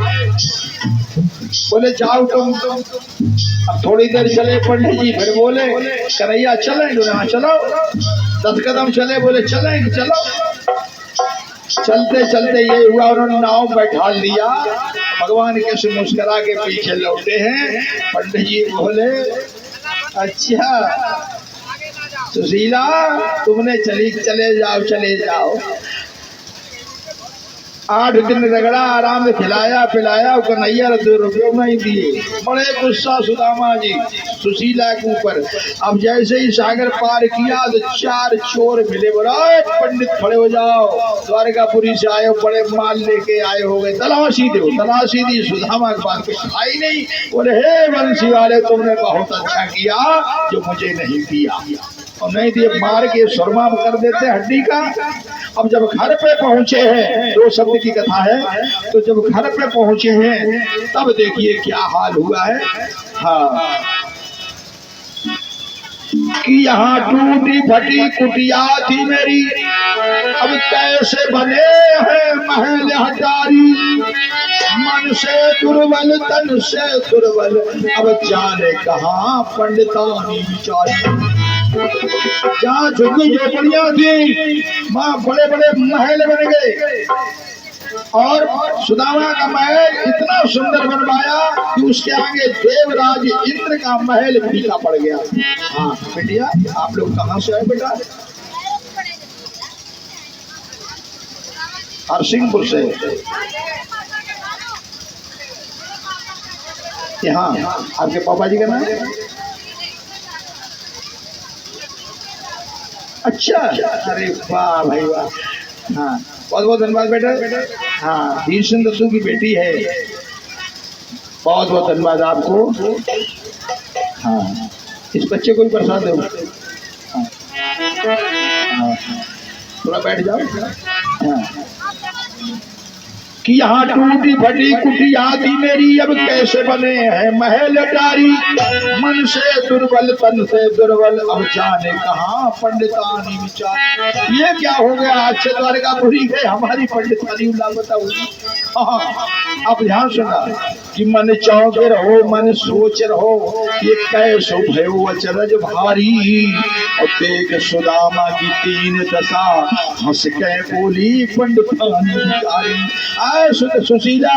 बोले जाओ तुम। अब थोड़ी देर चले पंडित जी, फिर बोले कन्हैया चलेंगे, हाँ चलो। 10 कदम चले, बोले चलेंगे चलो। चलते चलते ये हुआ, उन्होंने नाव बैठा लिया। भगवान कृष्ण मुस्कुरा के पीछे लौटे हैं। पंडित जी बोले, अच्छा सुशीला, तुमने चले जाओ। 8 दिन रगड़ा, आराम से खिलाया पिलाया, कन्हैया 2 रुपये नहीं दिए। बड़े गुस्सा सुदामा जी सुशीला के ऊपर। अब जैसे ही सागर पार किया तो 4 चोर मिले। बोला, पंडित खड़े हो जाओ, द्वारकापुरी से आए हो, बड़े माल लेके आए हो गए, तलाशी दो। तलाशी दी, सुदामा के पास कुछ आई नहीं। बोले, हे बंसी वाले, तुमने बहुत अच्छा किया जो मुझे नहीं दिया। और नहीं दिए मार के सुरमा कर देते हड्डी का। अब जब घर पे पहुंचे हैं, 2 शब्द की कथा है, तो जब घर पे पहुंचे हैं तब देखिए क्या हाल हुआ है। हाँ, कि यहाँ टूटी फटी कुटिया थी मेरी, अब कैसे बने हैं महल हटारी। मन से दुर्बल तन से दुर्बल, अब जाने कहाँ पंडितानी बिचारी। जहाँ झुग्गी झोपड़ियां थी, वहाँ बड़े बड़े महल बन गए। और सुदामा का महल इतना सुंदर बनवाया कि उसके आगे देवराज इंद्र का महल फीका पड़ गया। हाँ बेटिया, आप लोग कहाँ से आए बेटा? हरसिंहपुर से। यहाँ आपके पापा जी का नाम? अच्छा, अरे वाह भाई वाह। हाँ, बहुत बहुत धन्यवाद बेटा। हाँ, भीषण दत्तू की बेटी है। बहुत बहुत धन्यवाद आपको। हाँ, इस बच्चे को भी प्रसाद दो। हाँ, हाँ, थोड़ा बैठ जाओ। हाँ, कि यहाँ टूटी फटी कुटिया थी मेरी, अब कैसे बने हैं महल अटारी। मन से दुर्बल तन से दुर्बल, अब जाने कहाँ पंडितानी विचार। ये क्या हो गया? अच्छे द्वारकापुरी गए, हमारी पंडितानी लापता हुई। अब ध्यान सुना कि मन चौके रहो, मन सोच रहो, ये कैसो भयो अचरज भारी। और देख सुदामा की 3 दशा, हंस के बोली पंडितानी विचारी। सुशीला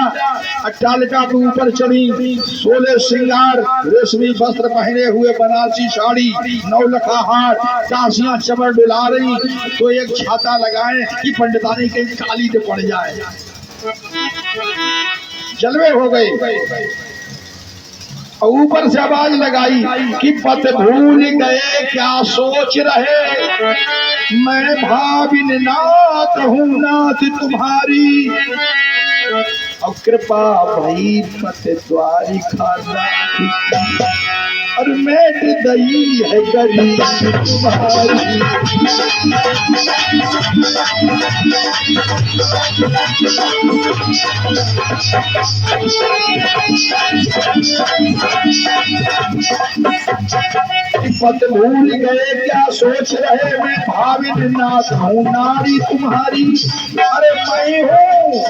अट्टालिका के ऊपर चढ़ी, 16 श्रृंगार, रेशमी वस्त्र पहने हुए, बनारसी साड़ी, 9 लखा हार, कासियां चमर डुला रही। तो एक छाता लगाए कि पंडितानी कहीं काली से पड़ जाए। जलवे हो गए। और ऊपर से आवाज लगाई कि पत भूल गए क्या सोच रहे, मैं भाविन नाथ हूँ नाथ तुम्हारी। और कृपा भई पत द्वारी खाना, और मेट दई है गरीब तुम्हारी। पत भूल गए क्या सोच रहे, मैं भाविन नाथ हूँ नारी तुम्हारी। अरे मैं हूँ,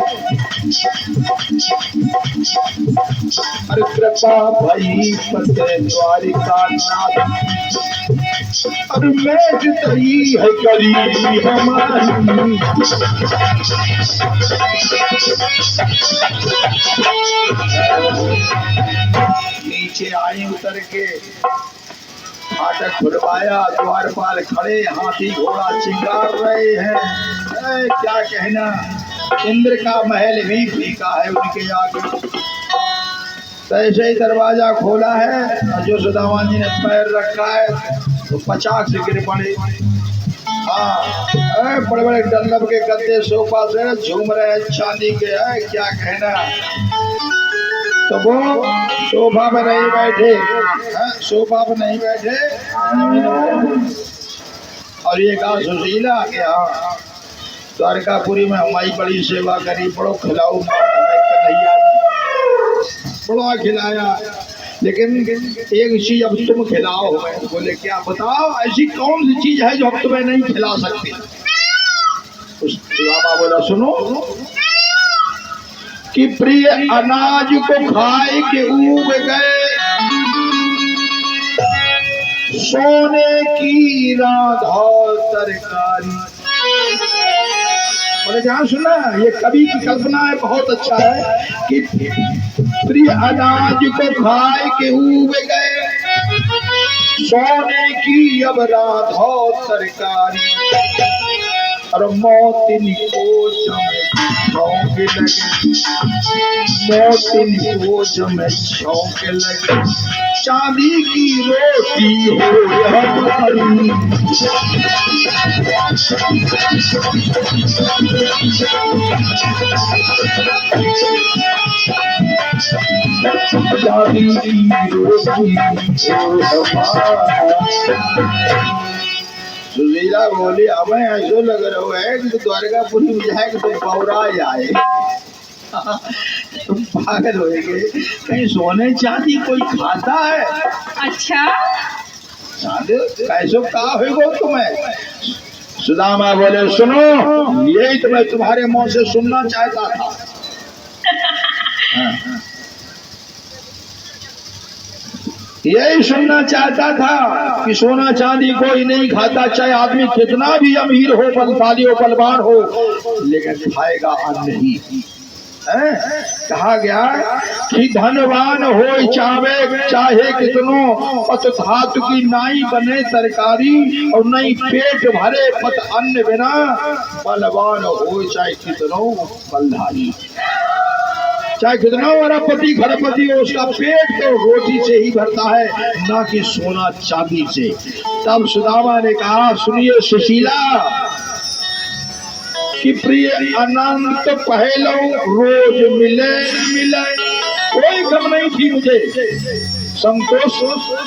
अरे कृपा भई पत द्वारिका नाथ, और मेट दई है गरीब हमारी। नीचे आए उतर के, फाटक खुलवाया, द्वारपाल खड़े, हाथी घोड़ा चिंगार रहे हैं। क्या कहना, इंद्र का महल भी फीका है उनके आगे। तो ऐसे ही दरवाजा खोला है, और जो सुदामा जी ने पैर रखा है तो 50 से गिर पड़े। हाँ, बड़े बड़े डल्लब के गद्दे सोफा से झूम रहे हैं, चांदी के है। क्या कहना, तो वो सोफा पे नहीं बैठे, सोफा पे नहीं बैठे। और ये कहा सुशीला के हाँ द्वारकापुरी में हमारी बड़ी सेवा करी, बड़ो खिलाऊ, बड़ा खिलाया, लेकिन एक चीज अब तुम खिलाओ। बोले क्या? बताओ, ऐसी कौन सी चीज है जो अब तुम्हें नहीं खिला सकती? सुदामा बोला, सुनो कि प्रिय अनाज को खाए के उग गए, सोने की राधा तरकारी। अरे ध्यान सुनना, ये कवि की कल्पना है, बहुत अच्छा है कि प्रिय अनाज को खाए के उब गए, सोने की अब राधा तरकारी, और मोतिन को छौंक लगे, मोतिन को छौंक लगे, चांदी की रोटी हो हमारी, चांदी की रोटी हो हमारी। सुशीला बोली, हमें ऐसा लग रहा है कि द्वारकापुरी में जाए तो पौरा आए। तुम पागल होएगे, कहीं सोने चांदी कोई खाता है? अच्छा, कैसो कहा होगा तुम्हें? सुदामा बोले, सुनो, यही तो मैं तुम्हारे मुंह से सुनना चाहता था। यही सुनना चाहता था कि सोना चांदी कोई नहीं खाता, चाहे आदमी कितना भी अमीर हो, बलशाली हो, बलवान हो, लेकिन खाएगा अन्न नहीं। कहा गया कि धनवान हो चाहे कितनो, पत धातु की नाई बने तरकारी, और नहीं पेट भरे पत अन्न बिना, बलवान हो चाहे कितनो बलधारी, चाहे कितना बड़ा पति घरपति हो, उसका पेट तो रोटी से ही भरता है, ना कि सोना चांदी से। तब सुदामा ने कहा, सुनिए सुशीला, कि प्रिय अनंत पहलो रोज मिले न मिले, कोई गम नहीं थी मुझे, संतोष,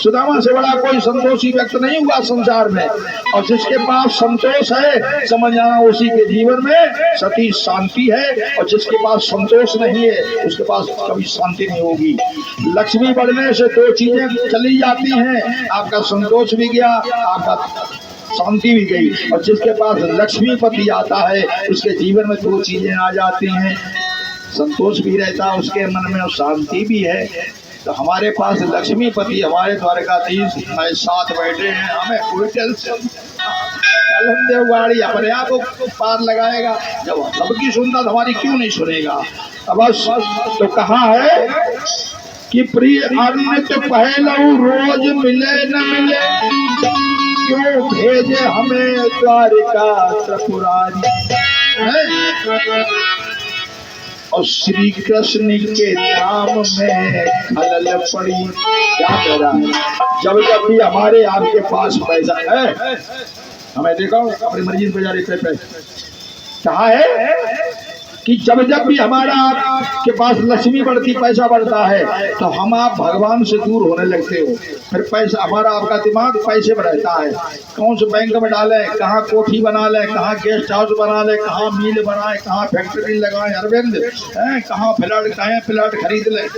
सुदामा से बड़ा कोई संतोषी व्यक्त नहीं हुआ संसार में, और जिसके पास संतोष है समझ जाना उसी के जीवन में सती शांति है, और जिसके पास संतोष नहीं है उसके पास कभी शांति नहीं होगी। लक्ष्मी बढ़ने से दो चीजें चली जाती हैं, आपका संतोष भी गया, आपका शांति भी गई, और जिसके पास लक्ष्मीपति आता है उसके जीवन में दो चीजें आ जाती हैं, संतोष भी रहता है उसके मन में और शांति भी है। तो हमारे पास लक्ष्मीपति, हमारे द्वारकाधीश साथ बैठे हैं, हमें कोई टेंशन, गाड़ी अपने आप को पार लगाएगा, जब सबकी सुनता तो हमारी क्यों नहीं सुनेगा। अब बस तो कहा है कि प्रिय अन्न तो पहलू रोज मिले न मिले, क्यों भेजे हमें द्वारिका त्रिपुरारी, और श्री कृष्ण के नाम में खलल पड़ी। क्या कह रहा है, जब जब भी हमारे आपके पास पैसा है, हमें देखो अपनी मर्जी पे जा रही पे कहा है कि जब जब भी हमारा आपके पास लक्ष्मी बढ़ती, पैसा बढ़ता है, तो हम आप भगवान से दूर होने लगते हो। फिर पैसा, हमारा आपका दिमाग पैसे में रहता है, कौन से बैंक में डालें, कहाँ कोठी बना लें, कहाँ गेस्ट हाउस बना लें, कहाँ मिल बनाए, कहाँ फैक्ट्री लगाएं, अरविंद है, कहाँ फ्लैट खरीद लें।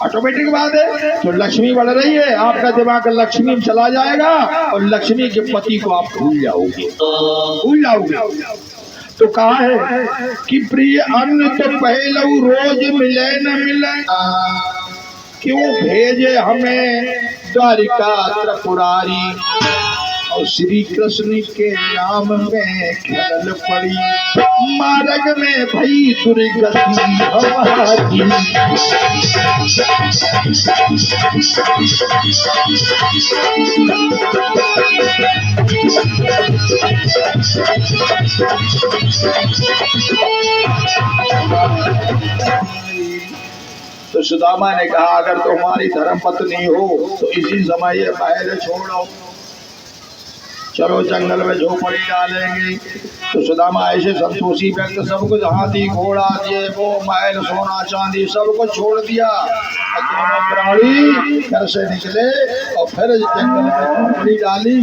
ऑटोमेटिक बात है, तो लक्ष्मी बढ़ रही है, आपका दिमाग लक्ष्मी में चला जाएगा, और लक्ष्मी के पति को आप भूल जाओगे। तो कहा है कि प्रिय अन्न तो पहलू रोज मिले न मिले, क्यों भेजे हमें द्वारिका त्रिपुरारी, और श्री कृष्ण के नाम में खलल पड़ी, मार्ग में भई दुर्गति हमारी। तो सुदामा ने कहा, अगर तुम्हारी धर्म पत्नी हो तो इसी समय ये महल छोड़ो, चलो जंगल में झोपड़ी डालेंगे। तो सुदामा ऐसे संतोषी व्यक्त, सब कुछ हाथी घोड़ा ये वो महल सोना चांदी सब कुछ छोड़ दिया, दोनों प्राणी घर से निकले और फिर जंगल में झोपड़ी डाली,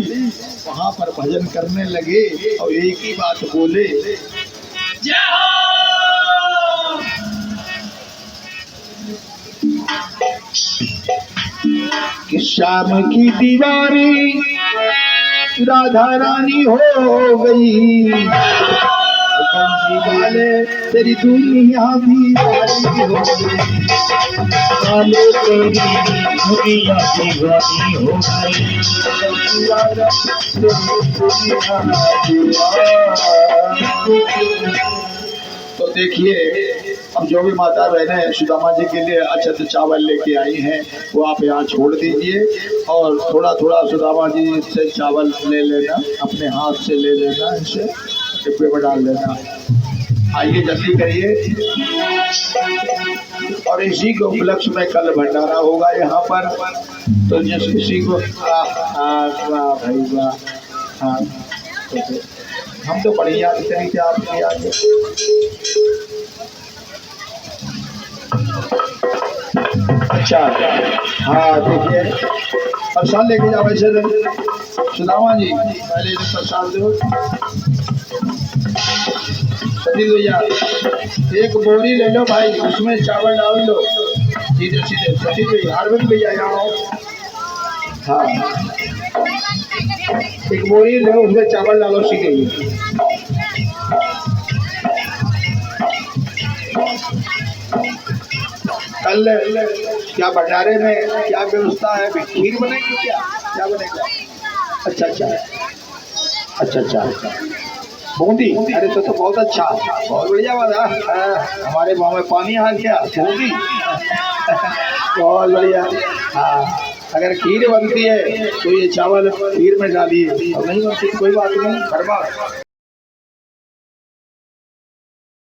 वहां पर भजन करने लगे और एक ही बात बोले, कि शाम की दीवारी राधा रानी हो गई, वाले तेरी दुनिया दीवानी हो गई, वाले तेरी दुनिया दीवानी हो गई, तेरी दुनिया दीवानी। देखिए अब जो भी माता बहनें सुदामा जी के लिए अक्षत चावल लेके आई हैं वो आप यहाँ छोड़ दीजिए और थोड़ा थोड़ा सुदामा जी से चावल ले लेना, अपने हाथ से ले लेना, इसे डिब्बे में डाल लेना। आइए जल्दी करिए। और इसी के उपलक्ष्य में कल भंडारा होगा यहाँ पर, तो जिस किसी को भाई वाह, हाँ हम तो बड़ी याद करेंगे आपकी याद। अच्छा हाँ देखिए प्रसाद लेके जाओ ऐसे सुदामा जी, पहले इसे प्रसाद दो। सतीश भैया एक बोरी ले लो भाई, उसमें चावल डाल दो सीधे सीधे। सतीश भैया, अरविंद भैया यहाँ आओ। हाँ एक बोरी लो, उसमें चावल डालो सीधे। कल क्या भंडारे में क्या व्यवस्था है? खीर बनेगी क्या? क्या बनेगा? अच्छा अच्छा अच्छा अच्छा अच्छा बूंदी। अरे तो बहुत अच्छा, बहुत बढ़िया बात है। हमारे मुँह में पानी आ गया। बूंदी बहुत बढ़िया। हाँ अगर खीर बनती है तो ये चावल खीर में डालिए, और नहीं बनती कोई बात नहीं, गरमा